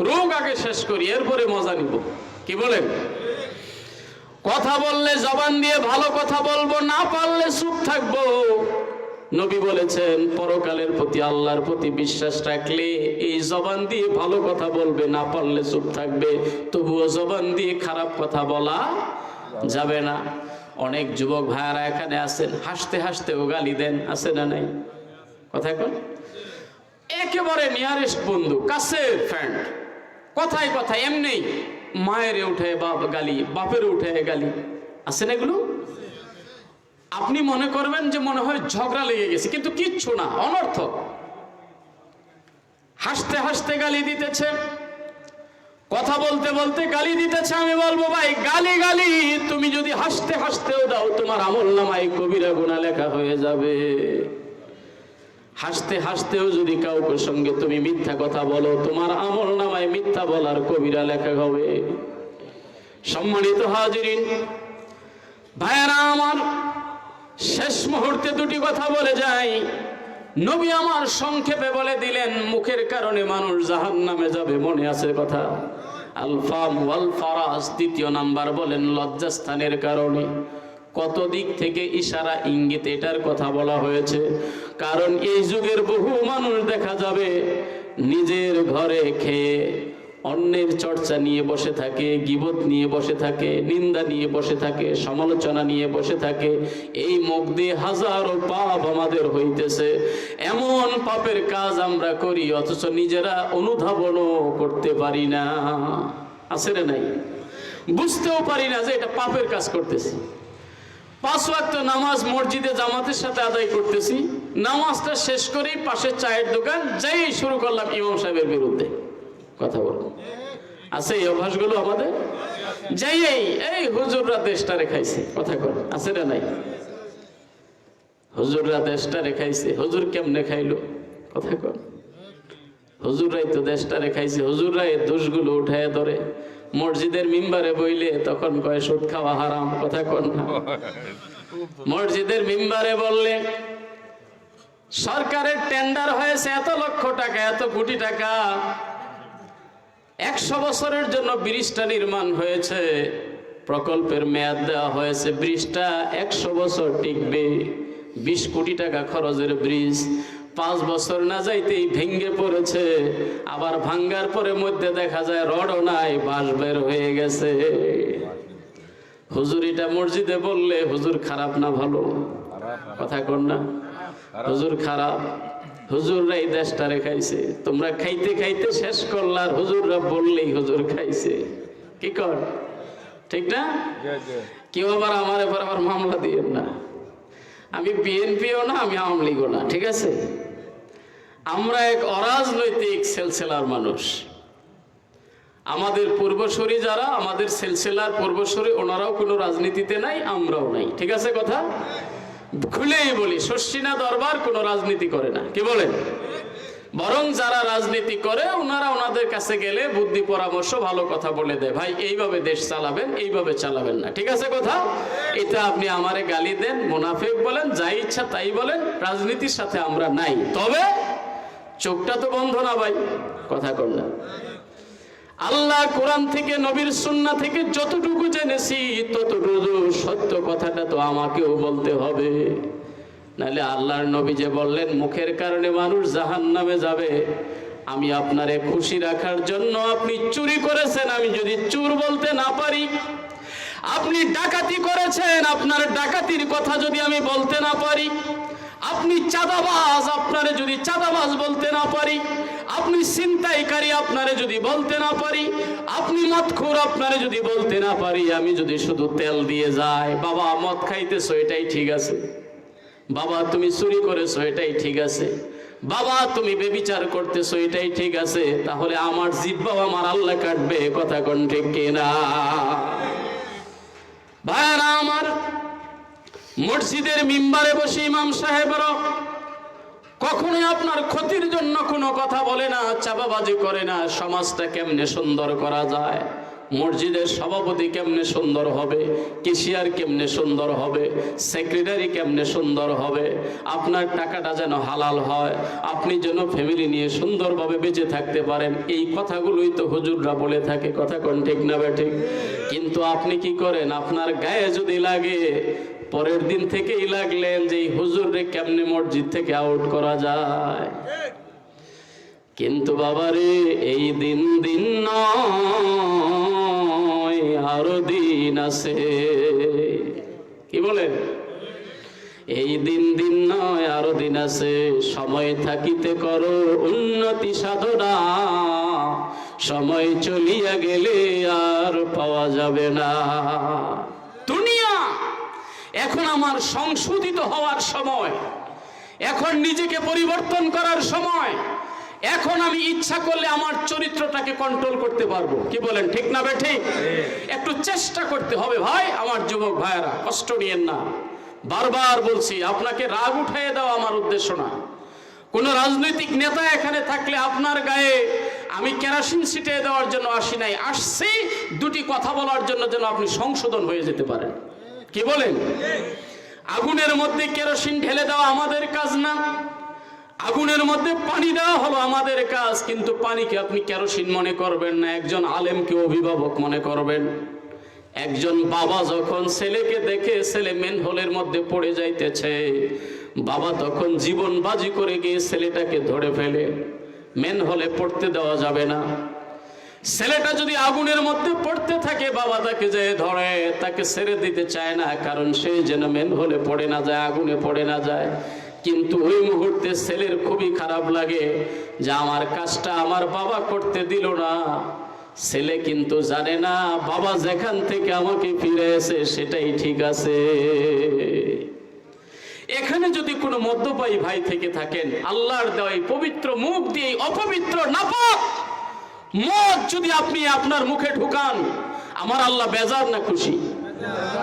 রোগ আগে শেষ করি, এরপরে মজা নিব। কি বলেন? কথা বললে জবান দিয়ে ভালো কথা বলবো, না পারলে চুপ থাকবো। নবী বলেছেন, পরকালের প্রতি আল্লাহর প্রতি বিশ্বাস রাখলে এই জবান দিয়ে ভালো কথা বলবে, না পারলে চুপ থাকবে। তবুও জবান দিয়ে খারাপ কথা বলা যাবে না। অনেক যুবক ভাইয়ারা এখানে আছেন, হাসতে হাসতেও গালি দেন। আছে না নাই? কথা এখন একেবারে নিয়ারেস্ট বন্ধু, কাছের ফ্রেন্ড, কথায় কথায় এমনি মায়ের উঠে বাপ গালি, বাপের উঠে গালি। আছে না এগুলো? আপনি মনে করবেন যে মনে হয় ঝগড়া লেগে গেছে, কিন্তু কিচ্ছু না, অনর্থক। হাসতে হাসতে গালি দিতেছে, কথা বলতে বলতে গালি দিতেছে। আমি বলবো ভাই, গালি গালি তুমি যদি হাসতে হাসতেও দাও, তোমার আমলনামায় কবিরা গুনাহ লেখা হয়ে যাবে। হাসতে হাসতেও যদি কাউকে সঙ্গে তুমি মিথ্যা কথা বলো, তোমার আমলনামায় মিথ্যা বলার কবিরা লেখা হবে। সম্মানিত হাজিরিন, ভাইয়েরা আমার, শেষ মুহূর্তে দুটি কথা বলে যাই। নবী আমার সংক্ষেপে বলে দিলেন, মুখের কারণে মানুষ জাহান্নামে যাবে, মনে আছে কথা? আল ফাম ওয়াল ফারাস। দ্বিতীয় নাম্বার বলেন লজ্জাস্থানের কারণে। কত দিক থেকে ইশারা ইঙ্গিত এটার কথা বলা হয়েছে। কারণ এই যুগের বহু মানুষ দেখা যাবে নিজের ঘরে খেয়ে অন্যের চর্চা নিয়ে বসে থাকে, গীবত নিয়ে বসে থাকে, নিন্দা নিয়ে বসে থাকে, সমালোচনা নিয়ে বসে থাকে। এই মুখ দিয়ে হাজারো পাপ আমাদের হইতেছে। এমন পাপের কাজ আমরা করি অথচ নিজেরা অনুধাবনও করতে পারি না। আছে না নাই? বুঝতেও পারি না যে এটা পাপের কাজ করতেছি। 5 ওয়াক্ত নামাজ মসজিদে জামাতের সাথে আদায় করতেছি, নামাজটা শেষ করেই পাশে চায়ের দোকান যাই শুরু করলাম ইমাম সাহেবের বিরুদ্ধে কথা বলবো। আছে এই অভ্যাসগুলো আমাদের? যাই এই হুজুররা দেশটা রেখাইছে কথা কর, আছে না নাই? হুজুররা দেশটা রেখাইছে। হুজুর কেমনে খাইলো কথা কর? হুজুররাই তো দেশটা রেখাইছে। হুজুররা এই দোষগুলো উঠায় ধরে মসজিদের মিম্বারে বইলে তখন কয় সুদ খাওয়া হারাম কথা কর না। মসজিদের মিম্বারে বললে সরকারের টেন্ডার হয়েছে এত লক্ষ টাকা, এত কোটি টাকা, 100 বছরের জন্য ব্রিজটা নির্মাণ হয়েছে, প্রকল্পের মেয়াদ দেওয়া হয়েছে, ব্রিজটা 100 বছর টিকবে, 20 কোটি টাকা খরচের ব্রিজ, 5 বছর না যাইতেই ভেঙ্গে পড়েছে। আবার ভাঙ্গার পরে মধ্যে দেখা যায় রডও নাই, বাঁশ বের হয়ে গেছে। হুজুর এটা মসজিদে বললে হুজুর খারাপ না ভালো কথা কর না? হুজুর খারাপ। হুজুররা এই দেশটা রেখাইছে। তোমরা খাইতে খাইতে শেষ করলা, আর হুজুররা বললেই হুজুর খাইছে। কি কর ঠিক না? কেউ আবার আমার এবার আবার মামলা দিয়েন না। আমি বিএনপিও না, আমি আওয়ামী লীগও না, ঠিক আছে? আমরা এক অরাজনৈতিক সেলসেলার মানুষ। আমাদের পূর্বসূরি যারা, আমাদের সেলসেলার পূর্বসূরি, ওনারাও কোনো রাজনীতিতে নাই, আমরাও নাই, ঠিক আছে কথা? খুলেই বলি, শর্ষিনা দরবার কোনো রাজনীতি করে না, কি বলেন? বরং যারা রাজনীতি করে ওনারা ওনাদের কাছে গেলে বুদ্ধি পরামর্শ ভালো কথা বলে দেয়, ভাই এইভাবে দেশ চালাবেন, এইভাবে চালাবেন না, ঠিক আছে কথা? এটা আপনি আমারে গালি দেন, মুনাফিক বলেন, যাই ইচ্ছা তাই বলেন, রাজনীতির সাথে আমরা নাই। তবে চোখটা তো বন্ধ না ভাই, কথা কর না। আল্লাহ কোরআন থেকে, নবীর সুন্নাহ থেকে যতটুকু জেনেছি ততটুকু সত্য কথাটা তো আমাকেও বলতে হবে। নাহলে আল্লাহর নবী যে বললেন মুখের কারণে মানুষ জাহান্নামে যাবে, আমি আপনারে খুশি রাখার জন্য, আপনি চুরি করেছেন, আমি যদি চোর বলতে না পারি, আপনি ডাকাতি করেছেন, আপনার ডাকাতির কথা যদি আমি বলতে না পারি, আপনি চাঁদাবাজ, আপনারে যদি চাঁদাবাজ বলতে না পারি, আপনি ছিনতাইকারী, আপনারে যদি বলতে না পারি, আপনি মদখোর, আপনারে যদি বলতে না পারি, আমি যদি শুধু তেল দিয়ে যাই, বাবা মদ খাইতেছো এটাই ঠিক আছে, বাবা তুমি চুরি করেছো এটাই ঠিক আছে, বাবা তুমি বেবিচার করতেছো এটাই ঠিক আছে, তাহলে আমার জিহ্বা আমার আল্লাহ কাটবে, কথা কোন ঠিক কিনা? ভাইরা আমার, মসজিদের মিম্বারে বসে ইমাম সাহেবরা কখনোই আপনার ক্ষতির জন্য কোনো কথা বলে না, চাপাবাজি করে না। সমাজটা কেমনে সুন্দর করা যায়, মসজিদের সভাপতি কেমনে সুন্দর হবে, ক্যাশিয়ার কেমনে সুন্দর হবে, সেক্রেটারি কেমনে সুন্দর হবে, আপনার টাকাটা যেন হালাল হয়, আপনি যেন ফ্যামিলি নিয়ে সুন্দরভাবে বেঁচে থাকতে পারেন, এই কথাগুলোই তো হুজুররা বলে থাকে, কথা কোন ঠিক না ঠিক? কিন্তু আপনি কি করেন, আপনার গায়ে যদি লাগে পরের দিন থেকেই লাগলেন যে হুজুররে কেমনে মসজিদ থেকে আউট করা যায়। কিন্তু বাবারে এই দিন দিন নয়, আরো দিন আছে, কি বলেন? এই দিন দিন নয়, আরো দিন আছে। সময় থাকিতে করো উন্নতি সাধনা, সময় চলিয়া গেলে আর পাওয়া যাবে না। দুনিয়া এখন আমার সংশোধিত হওয়ার সময়, এখন নিজেকে পরিবর্তন করার সময়, এখন আমি ইচ্ছা করলে আমার চরিত্রটাকে কন্ট্রোল করতে পারবো, কি বলেন ঠিক না ঠিক? একটু চেষ্টা করতে হবে ভাই। আমার যুবক ভাইয়েরা কষ্ট নিয়েন না, বারবার বলছি, আপনাকে রাগ উঠাইয়ে দেওয়া আমার উদ্দেশ্য না। কোন রাজনৈতিক নেতা এখানে থাকলে আপনার গায়ে আমি কেরোসিন ছিটিয়ে দেওয়ার জন্য আসি নাই, আসছি দুটি কথা বলার জন্য যেন আপনি সংশোধন হয়ে যেতে পারেন। কি বলেন? আগুনের মধ্যে কেরোসিন ঢেলে দেওয়া আমাদের কাজ না, আগুনের মধ্যে পানি দেওয়া হলো আমাদের কাজ, কিন্তু পানিকে আপনি কেরোসিন মনে করবেন না, একজন আলেমকে অভিভাবক মনে করবেন। একজন বাবা যখন ছেলেকে দেখে ছেলে মেনহোলের মধ্যে পড়ে যাইতেছে, বাবা তখন জীবন বাজি করে গিয়ে ছেলেটাকে ধরে ফেলে। মেনহোলে পড়তে দেওয়া যাবে না। ছেলেটা যদি আগুনের মধ্যে পড়তে থাকে, বাবা তাকে যে ধরে, তাকে ছেড়ে দিতে চায় না, কারণ সে যেন মেনহোলে পড়ে না যায়, আগুনে পড়ে না যায়। কিন্তু ওই মুহূর্তে ছেলের খুবই খারাপ লাগে যে আমার কাজটা আমার বাবা করতে দিল না। ছেলে কিন্তু জানে না বাবা যেখান থেকে আমাকে ফিরে এসে সেটাই ঠিক আছে। এখানে যদি কোনো মদ্যপায়ী ভাই থেকে থাকেন, আল্লাহর দেওয়া পবিত্র মুখ দিয়ে অপবিত্র নাপাক মদ যদি আপনি আপনার মুখে ঢুকান, আমার আল্লাহ বেজার না খুশি?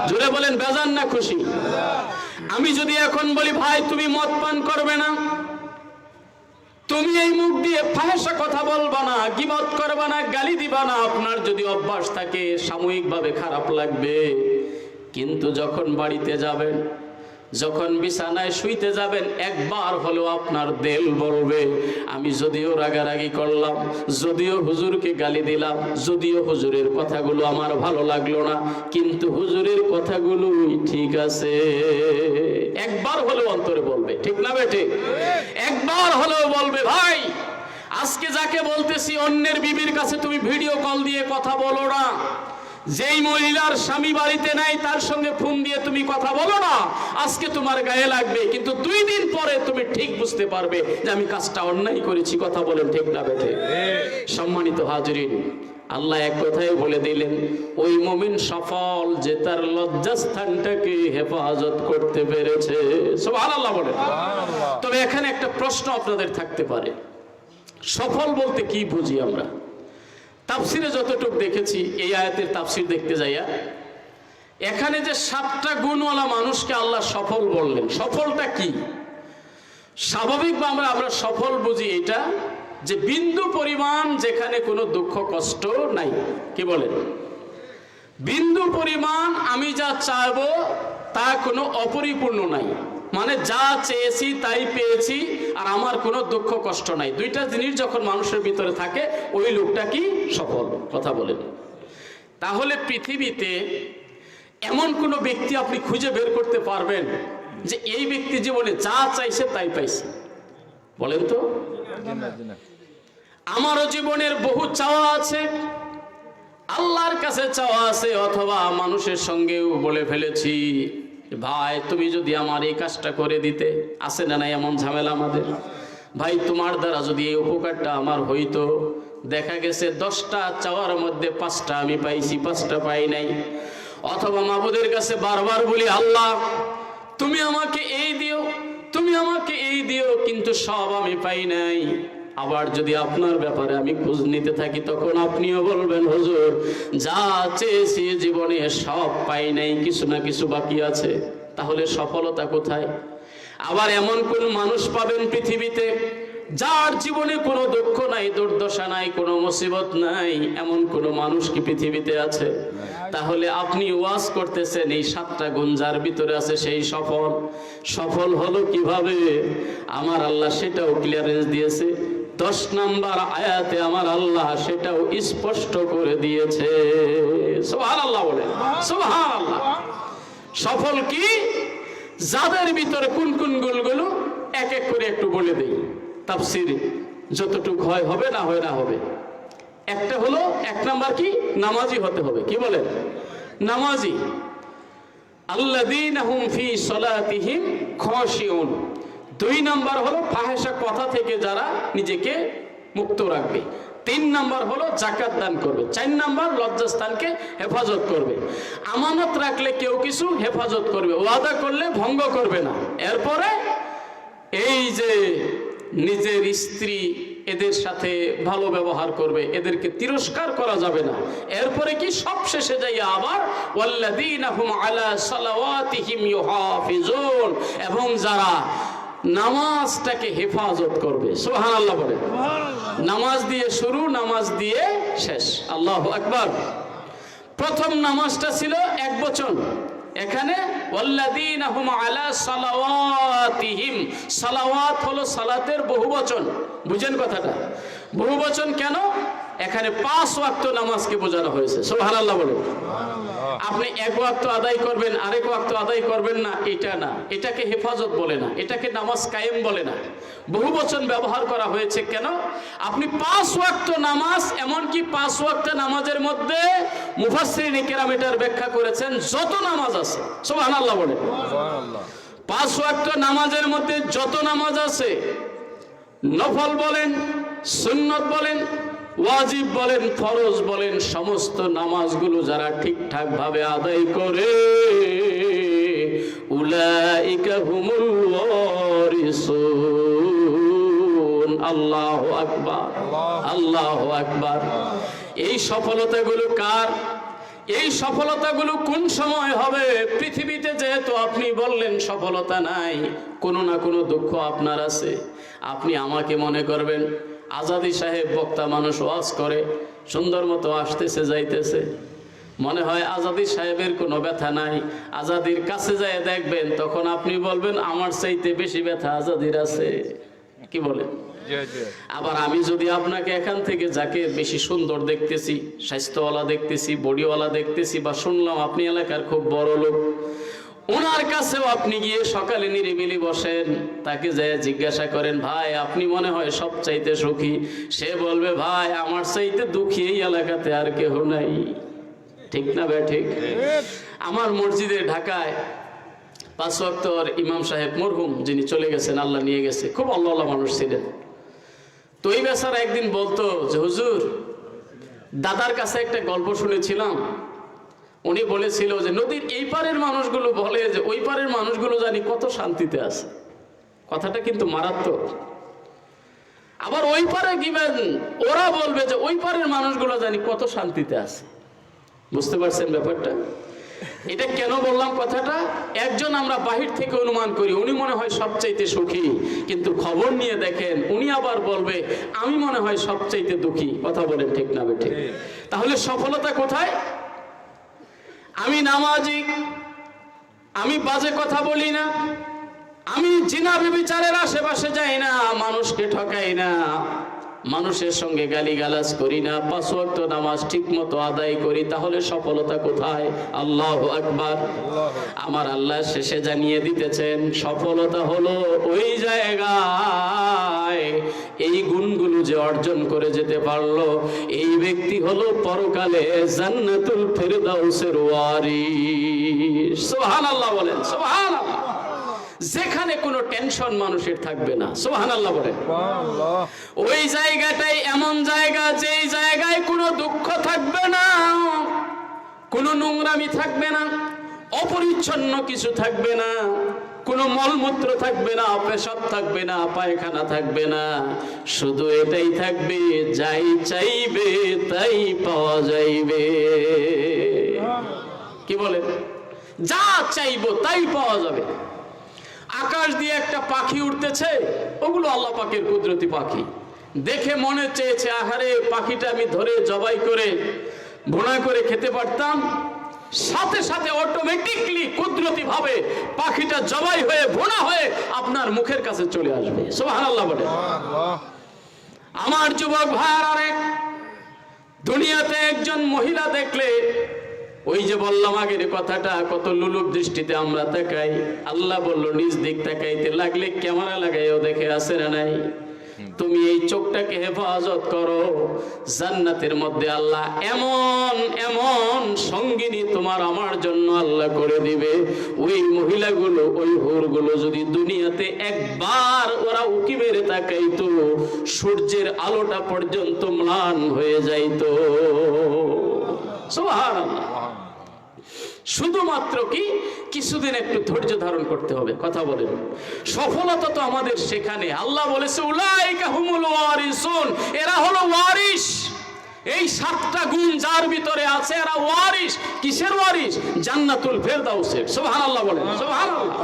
জোরে বলেন, বেজার না খুশি? আমি যদি এখন বলি ভাই তুমি মদ পান করবে না, তুমি এই মুখ দিয়ে ফাহিশা কথা বলবা না, গীবত করবা না, গালি দিবা না, আপনার যদি অভ্যাস থাকে সাময়িকভাবে খারাপ লাগবে, কিন্তু যখন বাড়িতে যাবেন, যখন বিছানায় শুইতে যাবেন, একবার হলেও আপনার দিল বলবে আমি যদিও রাগারাগি করলাম, যদিও হুজুরকে গালি দিলাম, যদিও হুজুরের কথাগুলো আমার ভালো লাগলো না, কিন্তু হুজুরের কথাগুলোই ঠিক আছে। একবার হলেও অন্তরে বলবে, ঠিক না বেটে? একবার হলেও বলবে ভাই আজকে যাকে বলতেছি অন্যের বিবির কাছে তুমি ভিডিও কল দিয়ে কথা বলো না, যেই মহিলার স্বামী বাড়িতে নাই তার সঙ্গে ফোন দিয়ে তুমি কথা বলো না, আজকে তোমার গায়ে লাগবে, কিন্তু 2 দিন পরে তুমি ঠিক বুঝতে পারবে যে আমি কাজটা অন্যায় করেছি। কথা বলেন, ঠিক না বেটে? সম্মানিত হাজরিন, আল্লাহ এক কথাই বলে দিলেন ওই মুমিন সফল যে তার লজ্জাস্থানটাকে হেফাজত করতে পেরেছে। সুবহানাল্লাহ বলেন। তবে এখানে একটা প্রশ্ন আপনাদের থাকতে পারে, সফল বলতে কি বুঝি আমরা? তাফসিরে যতটুকু দেখেছি, এই আয়াতের তাফসির দেখতে যাইয়া এখানে যে 7টা গুণওয়ালা মানুষকে আল্লাহ সফল বললেন, সফলটা কি? স্বাভাবিকভাবে আমরা সফল বুঝি এটা যে বিন্দু পরিমাণ যেখানে কোনো দুঃখ কষ্ট নাই। কি বলেন? বিন্দু পরিমাণ আমি যা চাইবো তা কোনো অপরিপূর্ণ নাই, মানে যা চেয়েছি তাই পেয়েছি আর আমার কোনো দুঃখ কষ্ট নাই। 2টা জিনিস যখন মানুষের ভিতরে থাকে ওই লোকটা কি সফল? কথা বলেন। তাহলে পৃথিবীতে এমন কোনো ব্যক্তি আপনি খুঁজে বের করতে পারবেন যে এই ব্যক্তি জীবনে যা চাইছে তাই পাইছে? বলেন তো। আমারও জীবনের বহু চাওয়া আছে, আল্লাহর কাছে চাওয়া আছে, অথবা মানুষের সঙ্গেও বলে ফেলেছি ভাই তুমি যদি আমার এই কাজটা করে দিতে, আছে না নাই এমন ঝামেলা আমাদের? ভাই তোমার দ্বারা যদি এই উপকারটা আমার হইতো, দেখা গেছে 10টা চাওয়ার মধ্যে 5টা আমি পাইছি, 5টা পাই নাই। অথবা মাবুদের কাছে বারবার বলি আল্লাহ তুমি আমাকে এই দিও, তুমি আমাকে এই দিও, কিন্তু সব আমি পাই নাই। আবার যদি আপনার ব্যাপারে আমি খোঁজ নিতে থাকি, তখন আপনিও বলবেন হুজুর যা চেয়েছি জীবনে সব পাই নাই, কিছু না কিছু বাকি আছে। তাহলে সফলতা কোথায়? আবার এমন কোন মানুষ পাবেন পৃথিবীতে যার জীবনে কোনো দুঃখ নাই, দুর্দশা নাই, কোনো মুসিবত নাই, এমন কোনো মানুষ কি পৃথিবীতে আছে? তাহলে আপনি ওয়াজ করতেছেন এই 7টা গুণ যার ভিতরে আছে সেই সফল। সফল হলো কিভাবে? আমার আল্লাহ সেটাও ক্লিয়ারেন্স দিয়েছে। 10 নম্বর আয়াতে আমার আল্লাহ সেটাও স্পষ্ট করে দিয়েছে। সুবহানাল্লাহ বলেন, সুবহানাল্লাহ। সফল কি? যাদের ভিতরে কোন কোন গুণগুলো এক এক করে একটু বলে দেই, তাফসীর যতটুকু হয় হবে, না হয় না হবে। একটা হলো 1 নাম্বার কি? নামাজি হতে হবে। কি বলেন? নামাজি। আল্লাযীনা হুম ফি সালাতিহিম খাশিউন। 2 নাম্বার হলো ফাহিশা কথা থেকে যারা নিজেকে মুক্ত রাখবে। 3 নাম্বার হলো যাকাত দান করবে। 4 নাম্বার লজ্জাস্থানকে হেফাজত করবে। আমানত রাখলে কেউ কিছু হেফাজত করবে, ওয়াদা করলে ভঙ্গ করবে না। এরপরে এই যে নিজের স্ত্রী এদের সাথে ভালো ব্যবহার করবে, এদেরকে তিরস্কার করা যাবে না। এরপরে কি? সব শেষে যাইয়া আবার ওয়াল্লাযীনা হুম আলা সালাওয়াতিহিম ইউহাফিজুন, এবং যারা নামাজটাকে হেফাজত করবে। সুবহানাল্লাহ বলেন। নামাজ দিয়ে শুরু, নামাজ দিয়ে শেষ। আল্লাহু আকবার। প্রথম নামাজটা ছিল এক বচন, এখানে ওয়াল্লাযীনা হুম আলা সালাওয়াতিহিম, সালাওয়াত হলো সালাতের বহুবচন। বুঝেন কথাটা? বহুবচন কেন? এখানে 5 ওয়াক্ত নামাজকে বোঝানো হয়েছে। সুবহানাল্লাহ বলেন। আপনি এক ওয়াক্ত আদায় করবেন, আরেক ওয়াক্ত আদায় করবেন না, এটা না, এটাকে হেফাজত বলে না, এটাকে নামাজ কায়েম বলে না। বহুবচন ব্যবহার করা হয়েছে কেন? আপনি 5 ওয়াক্ত নামাজ, এমনকি 5 ওয়াক্ত নামাজের মধ্যে মুফাসসিরিন কিরাম এটার ব্যাখ্যা করেছেন যত নামাজ আছে, সুবহানাল্লাহ বলেন। 5 ওয়াক্ত নামাজের মধ্যে যত নামাজ আছে, নফল বলেন, সুন্নত বলেন, ওয়াজিব বলেন, ফরজ বলেন, সমস্ত নামাজগুলো যারা ঠিকঠাক ভাবে আদায় করে উলাইকা হুমুল ওয়ারিসুন। আল্লাহু আকবার, আল্লাহু আকবার। এই সফলতাগুলো কার? এই সফলতাগুলো কোন সময় হবে? পৃথিবীতে যেহেতু আপনি বললেন সফলতা নাই, কোনো না কোনো দুঃখ আপনার আছে, আপনি আমাকে মনে করবেন আজাদি সাহেব বক্তা, মানুষ ওয়াজ করে সুন্দর মতো আসতেছে যাইতেছে, মনে হয় আজাদি সাহেবের কোনো ব্যথা নাই। আজাদির কাছে যায় দেখবেন, তখন আপনি বলবেন আমার চাইতে বেশি ব্যথা আজাদির আছে। কি বলেন? আবার আমি যদি আপনাকে এখান থেকে যাকে বেশি সুন্দর দেখতেছি, স্বাস্থ্যওয়ালা দেখতেছি, বডিওয়ালা দেখতেছি, বা শুনলাম আপনি এলাকার খুব বড় লোক, ওনার কাছেও আপনি গিয়ে সকালে নিরিবিলি বসেন, তাকে যায় জিজ্ঞাসা করেন ভাই আপনি মনে হয় সবচাইতে সুখী, সে বলবে ভাই আমার চাইতে দুঃখী এই এলাকাতে আর কেহ নাই। ঠিক না বে ঠিক? আমার মসজিদে ঢাকায় 5 ওয়াক্তর ইমাম সাহেব মরহুম, যিনি চলে গেছেন, আল্লাহ নিয়ে গেছে, খুব আল্লাহ মানুষ ছিলেন। তো এই বেচারা একদিন বলতো যে হুজুর, দাদার কাছে একটা গল্প শুনেছিলাম, উনি বলেছিল যে নদীর এই পারের মানুষগুলো বলে যে ওই পারের মানুষগুলো জানি কত শান্তিতে আছে। কথাটা কিন্তু মারাত্মক। আবার ওই পারে গিবেন, ওরা বলবে যে ওই পারের মানুষগুলো জানি কত শান্তিতে আছে। বুঝতে পারছেন ব্যাপারটা? এটা কেন বললাম কথাটা? একজন আমরা বাহির থেকে অনুমান করি উনি মনে হয় সবচাইতে সুখী, কিন্তু খবর নিয়ে দেখেন উনি আবার বলবে আমি মনে হয় সবচাইতে দুঃখী। কথা বলেন ঠিক না বেঠিক? তাহলে সফলতা কোথায়? আমি নামাজি, আমি বাজে কথা বলি না, আমি জিনা ব্যভিচারের আশেপাশে যাই না, মানুষকে ঠকাই না, মানুষের সঙ্গে গালিগালাজ করি না, 5 ওয়াক্ত নামাজ ঠিক মতো আদায় করি, তাহলে সফলতা কোথায়? আল্লাহু আকবার। আমার আল্লাহ শেষে জানিয়ে দিতেছেন সফলতা হলো ওই জায়গায় এই গুণগুলো যে অর্জন করে যেতে পারলো, এই ব্যক্তি হলো পরকালে জান্নাতুল ফেরদাউসের ওয়ারিস। সুবহানাল্লাহ বলেন, সুবহানাল্লাহ। যেখানে কোনো টেনশন মানুষের থাকবে না। সুবহানাল্লাহ বলেন। ওই জায়গাটাই এমন জায়গা, যেই জায়গায় কোনো দুঃখ থাকবে না, কোনো নোংরামি থাকবে না, অপরিচ্ছন্ন কিছু থাকবে না, কোনো মলমূত্র থাকবে না, পেশাব থাকবে না, পায়খানা থাকবে না, শুধু এটাই থাকবে, যাই চাইবে তাই পাওয়া যাইবে। কি বলে? যা চাইবো তাই পাওয়া যাবে। আকাশ দিয়ে একটা পাখি উঠতেছে, ওগুলো আল্লাহ পাকের কুদরতি পাখি, দেখে মনে চেয়েছে আহারে পাখিটা আমি ধরে জবাই করে ভুনা করে খেতে পারতাম, সাথে সাথে অটোমেটিকলি কুদরতি ভাবে পাখিটা জবাই হয়ে ভুনা হয়ে আপনার মুখের কাছে চলে আসবে। সুবহানাল্লাহ বলে। আমার যুবক ভাইরা, আরেক দুনিয়াতে একজন মহিলা দেখলে, ওই যে বললাম আগের কথাটা, কত লুলুপ দৃষ্টিতে আমরা তাকাই। আল্লাহ বললো নিজ দিক তাকাইতে লাগলে ক্যামেরা লাগাইও দেখে আসে না নাই। তুমি এই চোখটাকে হেফাজত করো, জান্নাতের মধ্যে আল্লাহ এমন এমন সঙ্গিনী তোমার আমার জন্য আল্লাহ করে দিবে। ওই মহিলাগুলো, ওই হুরগুলো যদি দুনিয়াতে একবার ওরা উকি মেরে তাকাইতো, সূর্যের আলোটা পর্যন্ত ম্লান হয়ে যাইতো। সুবহানাল্লাহ। শুধুমাত্র কি কিছুদিন একটু ধৈর্য ধারণ করতে হবে। কথা বলেন। সফলতা তো আমাদের সেখানে। আল্লাহ বলেছে উলাইকা হুমুল ওয়ারিসুন, এরা হলো ওয়ারিস। এই 7টা গুণ যার ভিতরে আছে এরা ওয়ারিস। কিসের ওয়ারিস? জান্নাতুল ফেরদাউসের। সুবহানাল্লাহ বলেন, সুবহানাল্লাহ।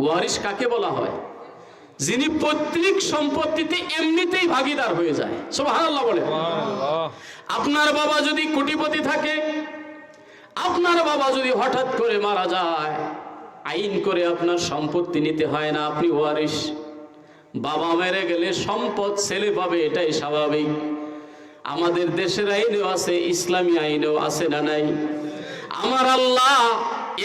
ওয়ারিস কাকে বলা হয়? যিনি পৈতৃক সম্পত্তিতে এমনিতেই ভাগীদার হয়ে যায়। সুবহানাল্লাহ বলে। আপনার বাবা যদি কোটিপতি থাকে, আপনার বাবা যদি হঠাৎ করে মারা যায়, আইন করে আপনার সম্পত্তি নিতে হয় না, আপনি ওয়ারিশ। বাবা মেরে গেলে সম্পদ ছেলে পাবে, এটাই স্বাভাবিক। আমাদের দেশের আইনেও আছে, ইসলামী আইনেও আছে না নাই? আমার আল্লাহ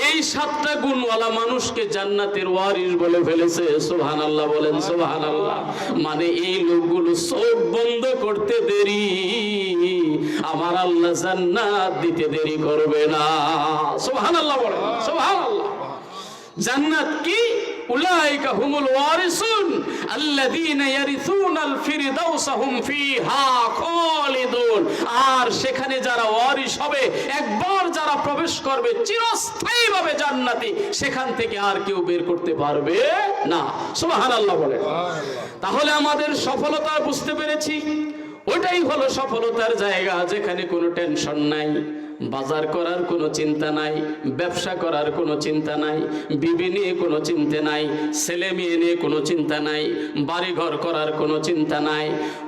এই 7টা গুণওয়ালা মানুষকে জান্নাতের ওয়ারিস বলে ফেলেছে। সুবহানাল্লাহ বলেন, সুবহানাল্লাহ। মানে এই লোকগুলো চোখ বন্ধ করতে দেরি, আমার আল্লাহ জান্নাত দিতে দেরি করবে না। সুবহানাল্লাহ বলেন, সুবহানাল্লাহ। জান্নাত কি? উলাইকা হুমুল ওয়ারিসুন আল্লাযীনা ইয়ারিসুনাল ফিরদাউস হুম ফিহা খালিদুন। আর সেখানে যারা ওয়ারিস হবে, একবার যারা প্রবেশ করবে চিরস্থায়ীভাবে জান্নাতে, সেখান থেকে আর কেউ বের করতে পারবে না। সুবহানাল্লাহ বলেন। তাহলে আমাদের সফলতা বুঝতে পেরেছি, ওটাই হলো সফলতার জায়গা, যেখানে কোনো টেনশন নাই, বাজার করার কোনো চিন্তা নাই, ব্যবসা করার কোনো চিন্তা নাই, বিবি নিয়ে কোনো চিন্তা নাই, ছেলে মেয়ে নিয়ে কোনো চিন্তা নাই, বাড়ি ঘর করার কোনো চিন্তা নাই,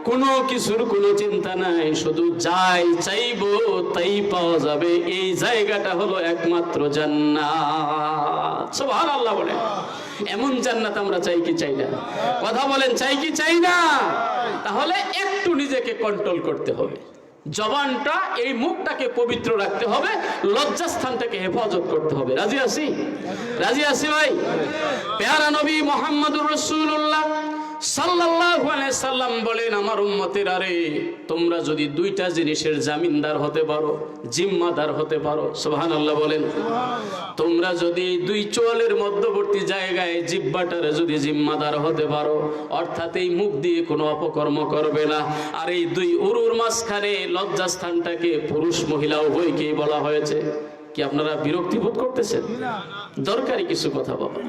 কোনো কিছুর কোনো চিন্তা নাই। শুধু যাই চাইবো তাই পাওয়া যাবে। এই জায়গাটা হলো একমাত্র জান্নাত। সুবহানাল্লাহ বলে। এমন জান্নাত আমরা চাই কি চাই না? কথা বলেন, চাই কি চাই না? তাহলে একটু নিজেকে কন্ট্রোল করতে হবে। জবানটা, এই মুখটাকে পবিত্র রাখতে হবে, লজ্জাস্থানটাকে হেফাজত করতে হবে। রাজি আছি? রাজি আছি ভাই? পেয়ারা নবী মুহাম্মদুর রাসূলুল্লাহ সাল্লাল্লাহু আলাইহি সাল্লাম বলেন, আমার উম্মতেরা রে, তোমরা যদি 2টা জিনিসের জামিনদার হতে পারো, জিম্মাদার হতে পারো, সুবহানাল্লাহ বলেন। তোমরা যদি 2 চোয়ালের মধ্যবর্তী জায়গায় জিহ্বাটারে যদি জিম্মাদার হতে পারো, অর্থাৎ এই মুখ দিয়ে কোনো অপকর্ম করবে না, আর এই 2 উরুর মাঝখানে লজ্জাস্থানটাকে পুরুষ মহিলা উভয়কেই বলা হয়েছে। কি আপনারা বিরক্তি বোধ করতেছেন? দরকারি কিছু কথা বাবা।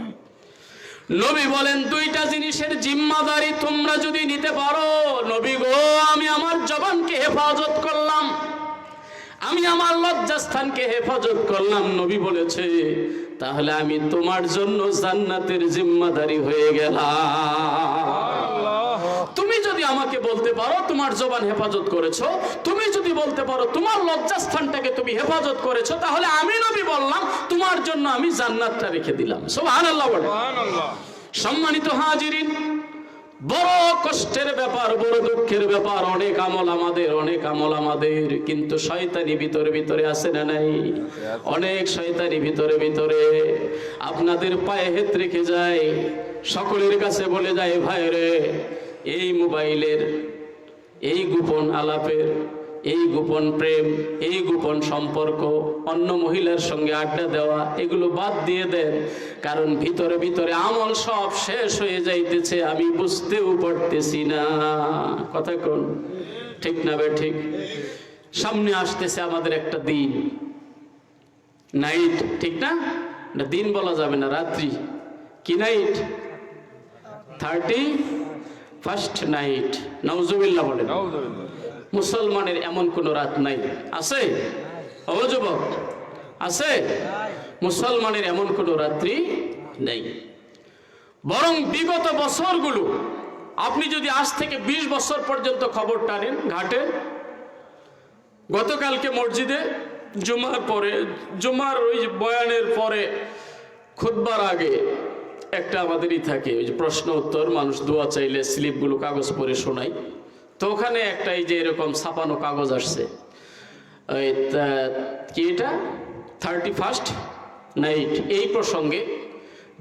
নবী বলেন, 2টা জিনিসের জিম্মাদারি তোমরা যদি নিতে পারো, নবী গো, আমি আমার জবানকে হেফাজত করলাম, আমি আমার লজ্জাস্থানকে হেফাজত করলাম, নবী বলেছে, তাহলে আমি তোমার জন্য জান্নাতের জিম্মাদারি হয়ে গেলাম। তুমি যদি আমাকে বলতে পারো তোমার জবান হেফাজত করেছো, তুমি যদি বলতে পারো তোমার লজ্জাস্থানটাকে তুমি হেফাজত করেছো, তাহলে আমি নবী বললাম তোমার জন্য আমি জান্নাতটা রেখে দিলাম। সুবহানাল্লাহ বলেন। সম্মানিত হাজিরিন, বড় কষ্টের ব্যাপার, বড় দুঃখের ব্যাপার। অনেক আমল আমাদের, কিন্তু শয়তানি ভিতরে আছে না নাই? অনেক শয়তানি ভিতরে আপনাদের পায়ে হেত রেখে যায়, সকলের কাছে বলে যায়, ভাই রে, এই মোবাইলের, এই গোপন আলাপের, এই গোপন প্রেম, এই গোপন সম্পর্ক, অন্য মহিলার সঙ্গে আড্ডা দেওয়া, এগুলো বাদ দিয়ে দেন। কারণ ভিতরে আমল সব শেষ হয়ে যাইতেছে, আমি বুঝতেও পারতেছি না। কথা কোন ঠিক না বে ঠিক? সামনে আসতেছে আমাদের একটা দিন, নাইট, ঠিক না? দিন বলা যাবে না, রাত্রি। কি নাইট? 31st night. নাউজুবিল্লাহ বলেন। মুসলমানের এমন কোন রাত নাই, আছে? ও যুবক, আছে? মুসলমানের এমন কোন রাত্রি নেই। বরং বিগত বছরগুলো, আপনি যদি আজ থেকে 20 বছর পর্যন্ত খবর টানেন ঘাটে, গতকালকে মসজিদে জুমার ওই বয়ানের পরে, খুতবার আগে একটা আমাদেরই থাকে, ওই যে প্রশ্ন উত্তর, মানুষ দোয়া চাইলে স্লিপগুলো কাগজ পরে শোনাই। তো ওখানে একটা এই যে এরকম ছাপানো কাগজ আসছে, ওই কি এটা 31st নাইট, এই প্রসঙ্গে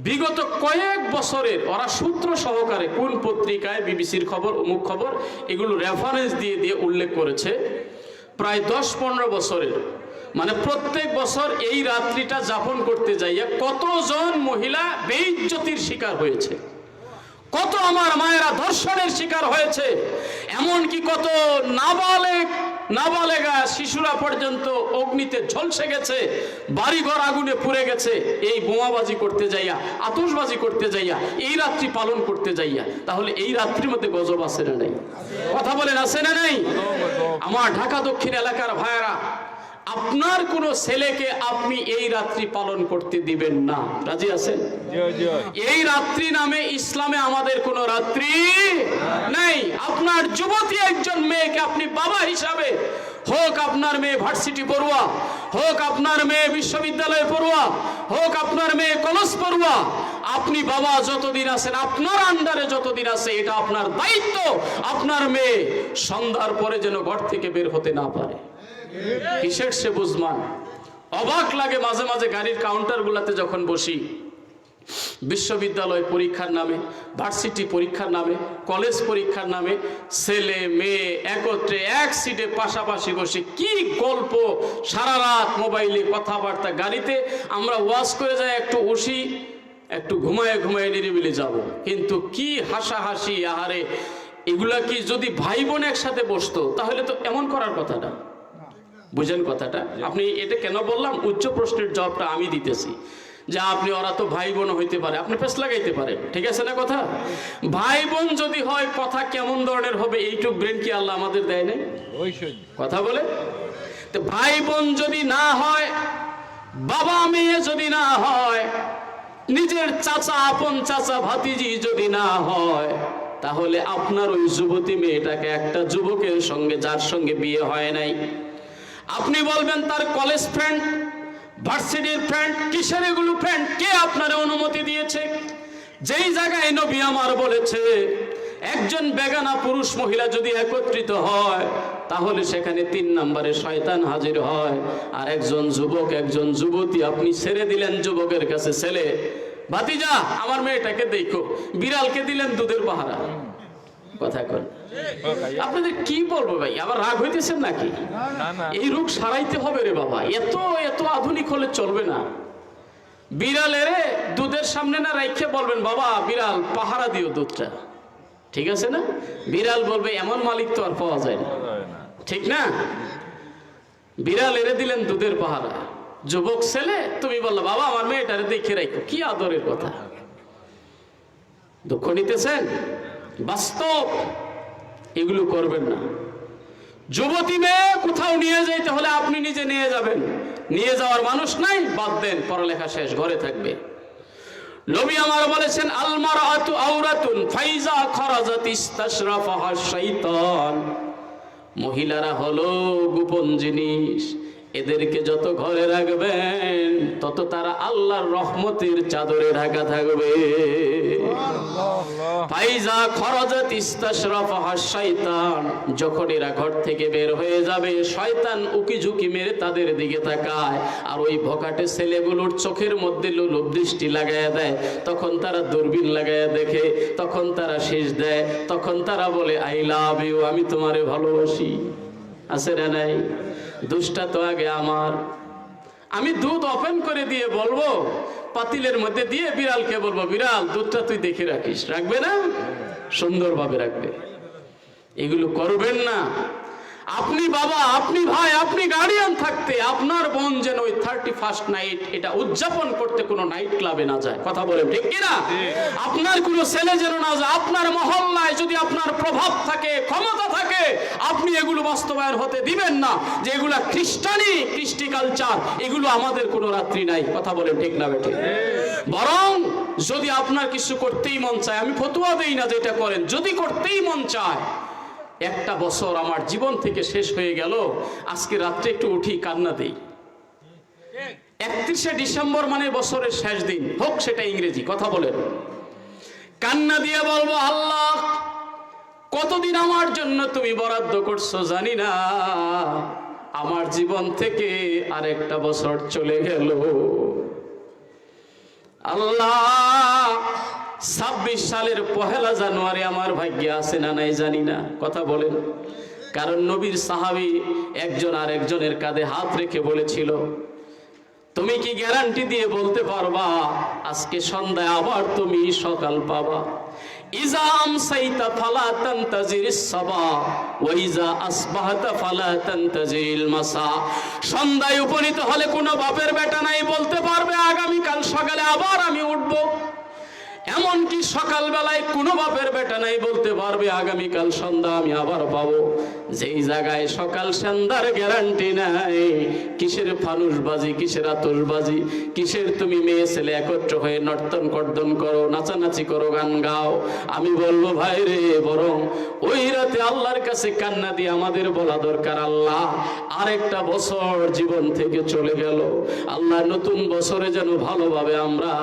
বিগত কয়েক বছরের ওরা সূত্র সহকারে কোন পত্রিকায়, বিবিসির খবর, অমুক খবর, এগুলো রেফারেন্স দিয়ে উল্লেখ করেছে। প্রায় 10-15 বছরের, মানে প্রত্যেক বছর এই রাত্রিটা যাপন করতে যাইয়া কতজন মহিলা বেইজ্জতির শিকার হয়েছে, কত আমার মায়েরা ধর্ষণের শিকার হয়েছে, এমনকি কত নাবালেগা শিশুরা পর্যন্ত অগ্নিতে ঝলসে গেছে, বাড়িঘর আগুনে পুড়ে গেছে, এই বোমাবাজি করতে যাইয়া, আতশবাজি করতে যাইয়া, এই রাত্রি পালন করতে যাইয়া। তাহলে এই রাত্রির মধ্যে গজব আছে না নাই? কথা বলেন, আছে না নাই? আমার ঢাকা দক্ষিণ এলাকার ভাইয়েরা, আপনার কোন ছেলেকে আপনি এই রাত্রি পালন করতে দিবেন না। রাজি আছেন? এই রাত্রি নামে ইসলামে আমাদের কোন রাত্রি নেই। আপনার যুবতী একজন মেয়েকে আপনি বাবা হিসাবে, হোক আপনার মেয়ে ভার্সিটি পড়ুয়া, হোক আপনার মেয়ে বিশ্ববিদ্যালয়ে পড়ুয়া, হোক আপনার মেয়ে কলেজ পড়ুয়া, আপনি বাবা যতদিন আছেন, আপনার আন্ডারে যতদিন আছে, এটা আপনার দায়িত্ব। আপনার মেয়ে সন্ধ্যার পরে যেন ঘর থেকে বের হতে না পারে। কিসের সে বুঝমান? অবাক লাগে মাঝে মাঝে গাড়ির কাউন্টার গুলাতে যখন বসি, বিশ্ববিদ্যালয় পরীক্ষার নামে, ভার্সিটি পরীক্ষার নামে, কলেজ পরীক্ষার নামে ছেলে মেয়ে একত্রে এক সিটে পাশাপাশি বসে কি গল্প, সারা রাত মোবাইলে কথাবার্তা। গাড়িতে আমরা ওয়াজ করে যাই, একটু বসি, একটু ঘুমায় ঘুমায় নিরিবিলি যাব, কিন্তু কি হাসাহাসি। আহারে, এগুলা কি যদি ভাই বোন একসাথে বসতো তাহলে তো এমন করার কথা না। বুঝেন কথাটা? আপনি এটা কেন বললাম? উচ্চ প্রশ্নের জবাবটা আমি দিতেছি, যে আপনি ওরা তো ভাই বোন হইতে পারে, আপনি পেছ লাগাইতে পারেন, ঠিক আছে না কথা? ভাই বোন যদি হয়, কথা কেমন ধরনের হবে এইটুক ব্রেন কি আল্লাহ আমাদের দেয় নাই? কথা বলে তো ভাই বোন যদি না হয়, বাবা মেয়ে যদি না হয়, নিজের চাচা, আপন চাচা ভাতিজি যদি না হয়, তাহলে আপনার ওই যুবতী মেয়েটাকে একটা যুবকের সঙ্গে, যার সঙ্গে বিয়ে হয় নাই, আপনি বলবেন তার কলেজ ফ্রেন্ড, ভার্সিটির ফ্রেন্ড, কিসের এগুলো ফ্রেন্ড? কে আপনার অনুমতি দিয়েছে? যেই জায়গায় নবী আমার বলেছে একজন বেগানা পুরুষ মহিলা যদি একত্রিত হয়, তাহলে সেখানে 3 নম্বরে শয়তান হাজির হয়। আর একজন যুবক, একজন যুবতী, আপনি ছেড়ে দিলেন যুবকের কাছে, ছেলে ভাতিজা আমার মেয়েটাকে দেখো, বিড়ালকে দিলেন দুধের পাহারা। কথা কন, আপনাদের কি বলবো ভাই? আবার রাগ হইতেছেন নাকি? এই রোগ সারাইতে হবে রে বাবা, এত এত আধুনিক হলে চলবে না। বিড়ালের দুধের সামনে না রাইখে বলবেন, বাবা বিড়াল পাহারা দিও দুধটা, ঠিক আছে না? বিড়াল বলবে এমন মালিক তো আর পাওয়া যায় না, ঠিক না? বিড়াল এরে দিলেন দুধের পাহারা। যুবক ছেলে, তুমি বললো বাবা আমার মেয়েটারে দেখে রাখো। কি আদরের কথা! দুঃখ নিতেছেন? বাস্তব, এগুলো করবেন না। যুবতী মেয়ে কোথাও নিয়ে যাইতে হলে আপনি নিজে নিয়ে যাবেন। নিয়ে যাওয়ার মানুষ নাই, বাদ দেন, পড়ালেখা শেষ, ঘরে থাকবে। নবী আমার বলেছেন আল মারআতু আওরাতুন ফাইজা খারাজাত ইস্তাশরাফাহা শাইতান। মহিলারা হলো গোপন জিনিস, এদেরকে যত ঘরে রাখবেন তত তারা আল্লাহর রহমতের চাদরে ঢাকা থাকবে। ফাইজা খরাজাত ইস্তাশরাফাহা শাইতান, যখন এরা ঘর থেকে বের হয়ে যাবে, শয়তান উকি ঝুঁকি মেরে তাদের দিকে তাকায়, আর ওই ভকাটে ছেলেগুলোর চোখের মধ্যে লোলুপ দৃষ্টি লাগাইয়া দেয়। তখন তারা দূরবীন লাগাইয়া দেখে, তখন তারা শেষ দেয়, তখন তারা বলে আই লাভ ইউ, আমি তোমারে ভালোবাসি। আছে না নাই? দুষ্টা তো আগে আমার। আমি দুধ ওপেন করে দিয়ে বলবো, পাতিলের মধ্যে দিয়ে বিড়ালকে বলবো, বিড়াল দুধটা তুই দেখে রাখিস। রাখবে না? সুন্দরভাবে রাখবে। এগুলো করবেন না। আপনি বাবা, আপনি ভাই, আপনি গার্ডিয়ান থাকতে আপনার বোন যেন ওই 31st নাইট এটা উদযাপন করতে কোনো নাইট ক্লাবে না যায়। কথা বলেন ঠিক কিনা? আপনার কোনো ছেলে যেন না যায়। আপনার মহল্লায় যদি আপনার প্রভাব থাকে, ক্ষমতা থাকে, আপনি এগুলো বাস্তবায়ন হতে দিবেন না যে এগুলা খ্রিস্টানি, কৃষ্টি কালচার, এগুলো আমাদের কোনো রাত্রি নাই। কথা বলেন ঠিক না বেঠিক? বরং যদি আপনার কিছু করতেই মন চায়, আমি ফতোয়া দেই না যেটা করেন, যদি করতেই মন চায়, একটা বছর আমার জীবন থেকে শেষ হয়ে গেল, আজকে রাত্রে একটু উঠি কান্না দেই। 31শে ডিসেম্বর মানে বছরের শেষ দিন, হোক সেটা ইংরেজি। কথা বলেন, কান্না দিয়ে বলবো, আল্লাহ কতদিন আমার জন্য তুমি বরাদ্দ করছো জানি না, আমার জীবন থেকে আরেকটা বছর চলে গেল। আল্লাহ 26 সালের 1 জানুয়ারি আমার ভাগ্যে আছে না নাই জানি না। কথা বলেন। কারণ নবীর সাহাবী একজন আর একজনের কাঁধে হাত রেখে বলেছিল, তুমি কি গ্যারান্টি দিয়ে বলতে পারবা আজকে সন্ধ্যায় আবার তুমি সকাল পাবা? ইজা আমসাইতা ফালা তানতাজিরিস সাবা ওয়া ইজা আসবাহতা ফালা তানতাজিরিল মাসা। সন্ধ্যায় উপনীত হলে কোনো বাপের বেটা নাই বলতে পারবে আগামী কাল সকালে আবার আমি উঠবো। এমনকি সকালবেলায় কোনো বাপের বেটা নাই বলতে পারবে আগামীকাল সন্ধ্যা আমি আবার পাবো। যেই জায়গায় সকাল সন্ধ্যার গ্যারান্টি নাই, কিসের ফানুসবাজি, কিসের আতশবাজি, কিসের তুমি মেয়ে ছেলে একত্র হয়ে নর্তন কর্দন করো, নাচানাচি করো, গান গাও। আমি বলবো ভাই রে, বরং ওই রাতে আল্লাহর কাছে কান্না দিয়ে আমাদের বলা দরকার, আল্লাহ আরেকটা বছর জীবন থেকে চলে গেল, আল্লাহ নতুন বছরে যেন ভালোভাবে আমরা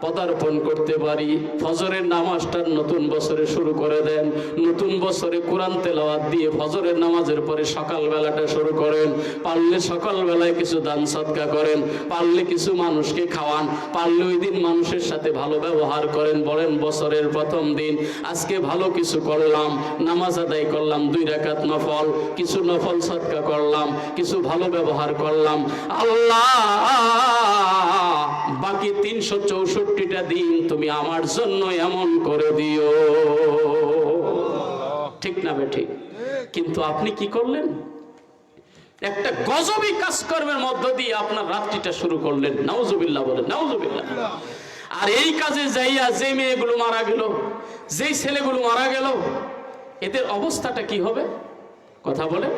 পদার্পণ করতে পারি। ফজরের নামাজটা নতুন বছরে শুরু করে দেন, নতুন বছরে কোরআন তেলাওয়াত দিয়ে ফজরের নামাজের পরে সকাল বেলাটা শুরু করেন। পারলে সকাল বেলায় কিছু দান সদকা করেন, পারলে কিছু মানুষকে খাওয়ান, পারলে ওই দিন মানুষের সাথে ভালো ব্যবহার করেন। বলেন বছরের প্রথম দিন আজকে ভালো কিছু করলাম, নামাজ আদায় করলাম 2 রাকাত নফল, কিছু নফল সদকা করলাম, কিছু ভালো ব্যবহার করলাম, আল্লাহ বাকি 364টা দিন তুমি আমার জন্য এমন করে দিও। ঠিক না বেঠিক? কিন্তু আপনি কি করলেন? একটা গজবী কাজকর্মের মধ্য দিয়ে আপনার রাত্রিটা শুরু করলেন। নাউজুবিল্লাহ বলেন, নাউজুবিল্লাহ। আর এই কাজে যাইয়া যে মেয়েগুলো মারা গেল, যেই ছেলেগুলো মারা গেল, এদের অবস্থাটা কি হবে? কথা বলে।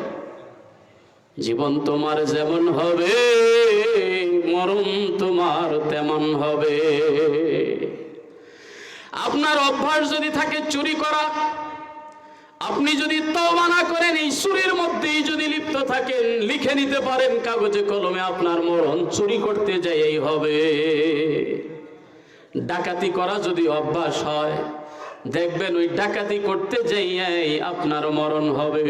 জীবন তোমার যেমন হবে, মরণ তোমার তেমন হবে। আপনার অভ্যাস যদি থাকে চুরি করা, আপনি যদি তওবা না করেন, এই চুরির মধ্যেই যদি লিপ্ত থাকেন, লিখে নিতে পারেন কাগজে কলমে, আপনার মরণ চুরি করতে যাইই হবে। ডাকাতি করা যদি অভ্যাস হয়, দেখবেন ওই ডাকাতি করতে যাইয়াই আপনার মরণ হবে।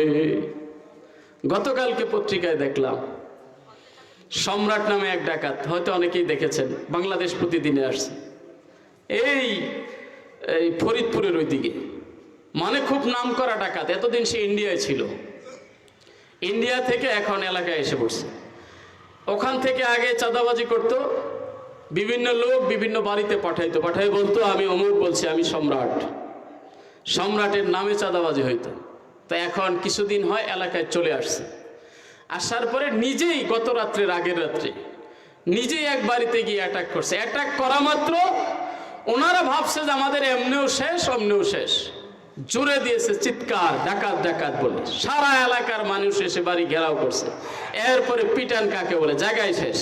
গতকালকে পত্রিকায় দেখলাম, সম্রাট নামে এক ডাকাত, হয়তো অনেকেই দেখেছেন, বাংলাদেশ প্রতিদিনে আসছে, এই ফরিদপুরের ওই দিকে, মানে খুব নাম করা ডাকাত। এতদিন সে ইন্ডিয়ায় ছিল, ইন্ডিয়া থেকে এখন এলাকায় এসে পড়ছে। ওখান থেকে আগে চাঁদাবাজি করত, বিভিন্ন লোক বিভিন্ন বাড়িতে পাঠাইতো, পাঠাই বলতো আমি অমুক বলছি, আমি সম্রাট, সম্রাটের নামে চাঁদাবাজি হইতো। তা এখন কিছুদিন হয় এলাকায় চলে আসছে, আসার পরে নিজেই গত রাত্রের আগের রাত্রে নিজেই এক বাড়িতে গিয়ে অ্যাটাক করছে। অ্যাটাক করা মাত্র ওনারা ভাবছে যে আমাদের এমনিও শেষ অমনিও শেষ, জুড়ে দিয়েছে চিৎকার, ডাকাত ডাকাত বলে। সারা এলাকার মানুষ এসে বাড়ি ঘেরাও করছে। এরপরে পিটান কাকে বলে, জায়গায় শেষ।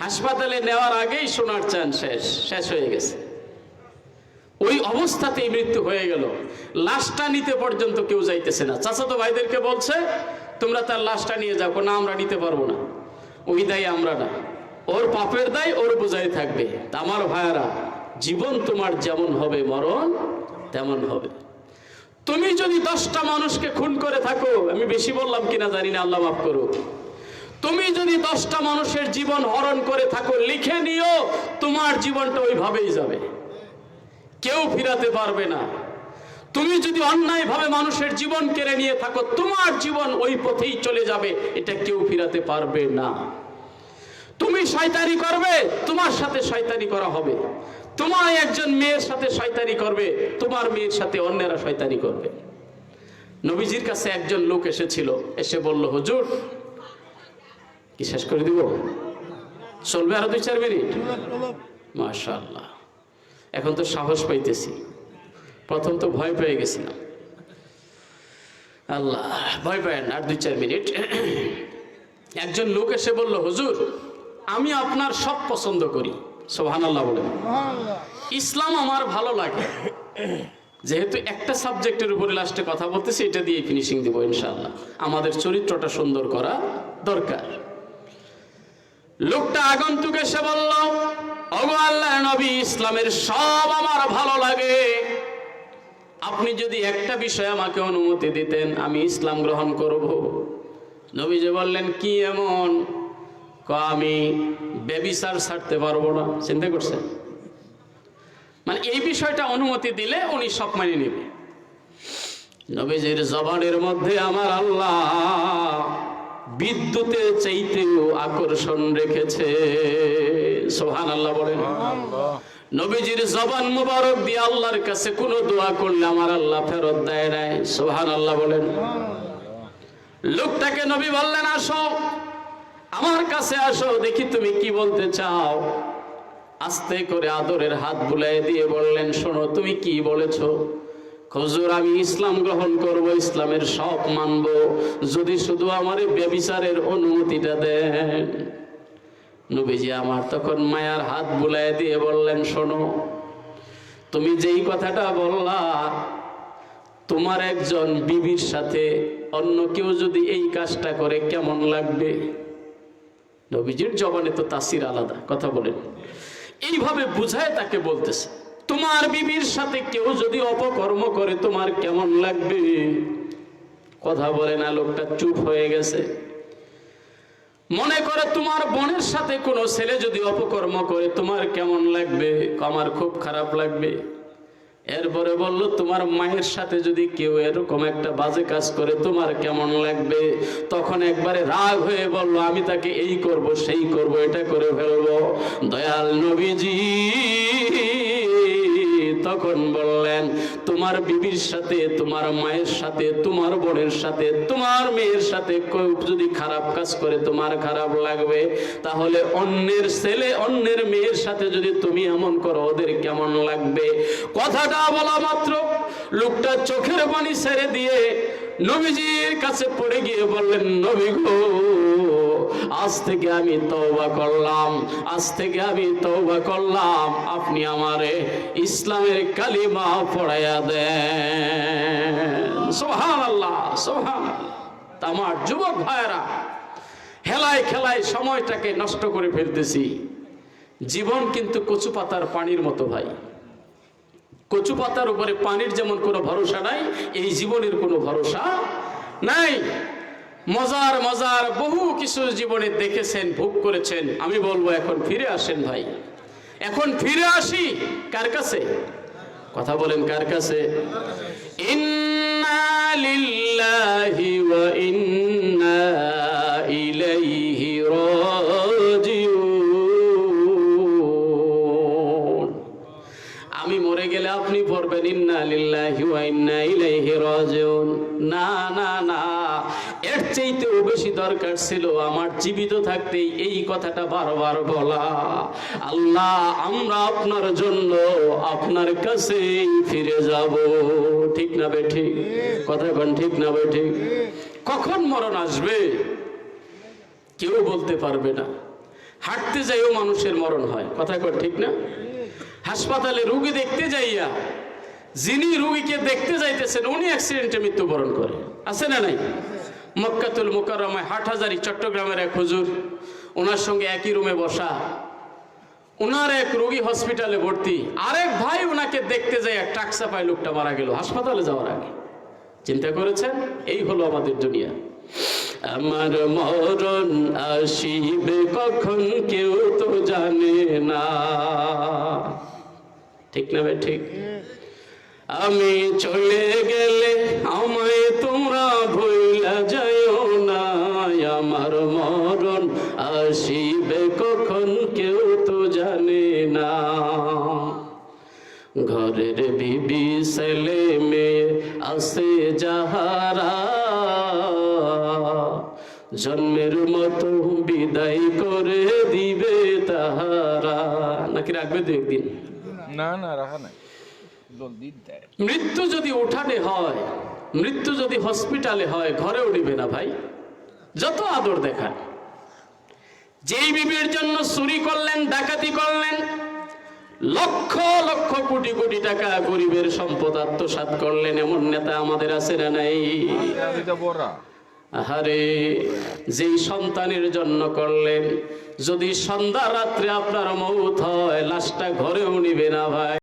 হাসপাতালে নেওয়ার আগেই সোনার চান শেষ, শেষ হয়ে গেছে। ওই অবস্থাতেই মৃত্যু হয়ে গেল। লাশটা নিতে পর্যন্ত কেউ যাইতেছে না। চাচাতো ভাইদেরকে বলছে তোমরা তার লাশটা নিয়ে যাও, না আমরা নিতে পারবো না, ওই দায় আমরা না, ওর পাপের দায় ওর বোঝাই থাকবে। আমার ভাইয়ারা, জীবন তোমার যেমন হবে মরণ তেমন হবে। তুমি যদি 10টা মানুষকে খুন করে থাকো, আমি বেশি বললাম কিনা জানি না, আল্লাহ মাফ করুক, তুমি যদি 10টা মানুষের জীবন হরণ করে থাকো, লিখে নিও তোমার জীবনটা ওইভাবেই যাবে, কেউ ফিরাতে পারবে না। তুমি যদি অন্যায়ভাবে মানুষের জীবন কেড়ে নিয়ে থাকো, তোমার জীবন ওই পথেই চলে যাবে, এটা কেউ ফিরাতে পারবে না। তুমি শয়তানি করবে, তোমার সাথে শয়তানি করা হবে। তোমার একজন মেয়ের সাথে শয়তানি করবে, তোমার মেয়ের সাথে অন্যেরা শয়তানি করবে। নবীজির কাছে একজন লোক এসেছিল, এসে বলল, হুজুর, কি শেষ করে দিব? চলবে আরো 2-4 মিনিট? মাশাআল্লাহ, এখন তো সাহস পাইতেছি, প্রথম তো ভয় পেয়ে গেছিলাম। আল্লাহ, ভয় পায় না, আর 2-4 মিনিট। একজন লোক এসে বলল, হুজুর, আমি আপনার সব পছন্দ করি। সুবহানাল্লাহ বলেন। ইসলাম আমার ভালো লাগে। যেহেতু একটা সাবজেক্টের উপরে লাস্টে কথা বলতেছি, এটা দিয়ে ফিনিশিং দিব ইনশাআল্লাহ। আমাদের চরিত্রটা সুন্দর করা দরকার। লোকটা আগন্তুক এসে বলল, ওগো আল্লাহর নবী, ইসলামের সব আমার ভালো লাগে, আপনি যদি একটা বিষয় আমাকে অনুমতি দিতেন আমি ইসলাম গ্রহণ করব। নবীজি বললেন, কি এমন? আমি ব্যভিচার ছাড়তে পারবো না। চিন্তা করছেন? মানে এই বিষয়টা অনুমতি দিলে উনি সব মানিয়ে নেবে। নবীজির জবানের মধ্যে আমার আল্লাহ বিদ্যুতের চাইতেও আকর্ষণ রেখেছে। সুবহানাল্লাহ বলেন। নবীজির জবান মুবারক দিয়ে আল্লাহর কাছে কোন দোয়া করলে আমার আল্লাহ ফেরত দেয় নাই। সুবহানাল্লাহ বলেন। লোকটাকে নবী বললেন, আসো আমার কাছে আসো, দেখি তুমি কি বলতে চাও। আস্তে করে আদরের হাত বুলাই দিয়ে বললেন, শোনো তুমি কি বলেছো? হুজুর, আমি ইসলাম গ্রহণ করব, ইসলামের সব মানব, যদি শুধু আমারে ব্যভিচারের অনুমতিটা দেন। নবীজি আমার তখন মায়ার হাত বুলাই দিয়ে বললেন, শোনো, তুমি যেই কথাটা বললা, তোমার একজন বিবির সাথে অন্য কেউ যদি এই কাজটা করে কেমন লাগবে? নবীজির জবানে তো তাসির আলাদা, কথা বলেন। এইভাবে বুঝায় তাকে বলতেছে, তোমার বিবির সাথে কেউ যদি অপকর্ম করে তোমার কেমন লাগবে? কথা বলে না, লোকটা চুপ হয়ে গেছে। মনে করে তোমার বোনের সাথে কোনো ছেলে যদি অপকর্ম করে তোমার কেমন লাগবে? আমার খুব খারাপ লাগবে। এরপরে বলল, তোমার মায়ের সাথে যদি কেউ এরকম একটা বাজে কাজ করে তোমার কেমন লাগবে? তখন একবারে রাগ হয়ে বলল, আমি তাকে এই করব, সেই করব, এটা করে ফেলবো। দয়াল নবীজি তখন বললেন, তোমার বিবির সাথে, তোমার মায়ের সাথে, তোমার বোনের সাথে, তোমার মেয়ের সাথে কেউ যদি খারাপ কাজ করে তোমার খারাপ লাগবে, তাহলে অন্যের ছেলে, অন্যের মেয়ের সাথে যদি তুমি এমন করো ওদের কেমন লাগবে? কথাটা বলা মাত্র লোকটা চোখের পানি ছেড়ে দিয়ে নবীজির কাছে পড়ে গিয়ে বললেন, নবী গো, আজ থেকে আমি তওবা করলাম, আজ থেকে আমি তওবা করলাম, আপনি আমারে ইসলামের কালিমা পড়াইয়া দেন। সুবহানাল্লাহ, সুবহানাল্লাহ। আমার যুবক ভাইরা, হেলায় খেলায় সময়টাকে নষ্ট করে ফেলতেছি। জীবন কিন্তু কচু পাতার পানির মতো ভাই। কচু পাতার উপরে পানির যেমন কোনো ভরসা নাই, এই জীবনের কোনো ভরসা নাই। মজার মজার বহু কিছু জীবনে দেখেছেন, ভোগ করেছেন। আমি বলবো এখন ফিরে আসেন ভাই, এখন ফিরে আসি। কার কাছে? কথা বলেন, কার কাছে? ইন্না লিল্লাহি ওয়া ইন্না ইলাইহি রাজিউন। আমি মরে গেলে আপনি পড়বেন ইন্না লিল্লাহি ওয়া ইন্না ইলাইহি রাজিউন। না না না, এর চাইতেও বেশি দরকার ছিল আমার জীবিত থাকতেই এই কথাটা বারবার বলা। আল্লাহ, আমরা আপনার জন্য আপনার কাছেই ফিরে যাব। ঠিক না বে ঠিক? কথা কোন ঠিক না বে ঠিক? কখন মরণ আসবে কেউ বলতে পারবে না। হাঁটতে যাইও মানুষের মরণ হয়, কথা কোন ঠিক না? হাসপাতালে রোগী দেখতে যাইয়া যিনি রোগীকে দেখতে যাইতেছেন উনি অ্যাক্সিডেন্টে মৃত্যুবরণ করে, আছে না নাই? মক্কাতুল মুকাররমায় হাটহাজারী চট্টগ্রামের এক হুজুর, ওনার সঙ্গে একই রুমে বসা, ওনার এক রোগী হসপিটালে ভর্তি, আরেক ভাই ওনাকে দেখতে যায় ট্রাক চাপায় লোকটা মারা গেল হাসপাতালে যাওয়ার আগে। চিন্তা করেছেন? এই হলো আমাদের দুনিয়া। আমার মরণ আসিবে কখন কেউ তো জানে না। ঠিক না ভাই ঠিক? আমি চলে গেলে আমায় তোমরা ভুইলা যাইও না। আমার মরণ আসিবে কখন কেউ তো জানে না। ঘরের বিবি ছেলে মেয়ে আছে যাহারা, জন্মের মতো বিদায় করে দিবে তাহারা। নাকি রাখবে দু একদিন? না না, রাখা নাই। মৃত্যু যদি উঠানে হয়, মৃত্যু যদি হসপিটালে হয়, ঘরে উঠিবে না ভাই, যত আদর দেখান। যেই বিবির জন্য চুরি করলেন, ডাকাতি করলেন, লক্ষ লক্ষ কোটি কোটি টাকা গরিবের সম্পদ আত্মসাৎ করলেন, এমন নেতা আমাদের আছে না নাই? আহারে, যেই সন্তানের জন্য করলেন, যদি সন্ধ্যা রাত্রে আপনার মৌত হয়, লাশটা ঘরেও নিবে না ভাই।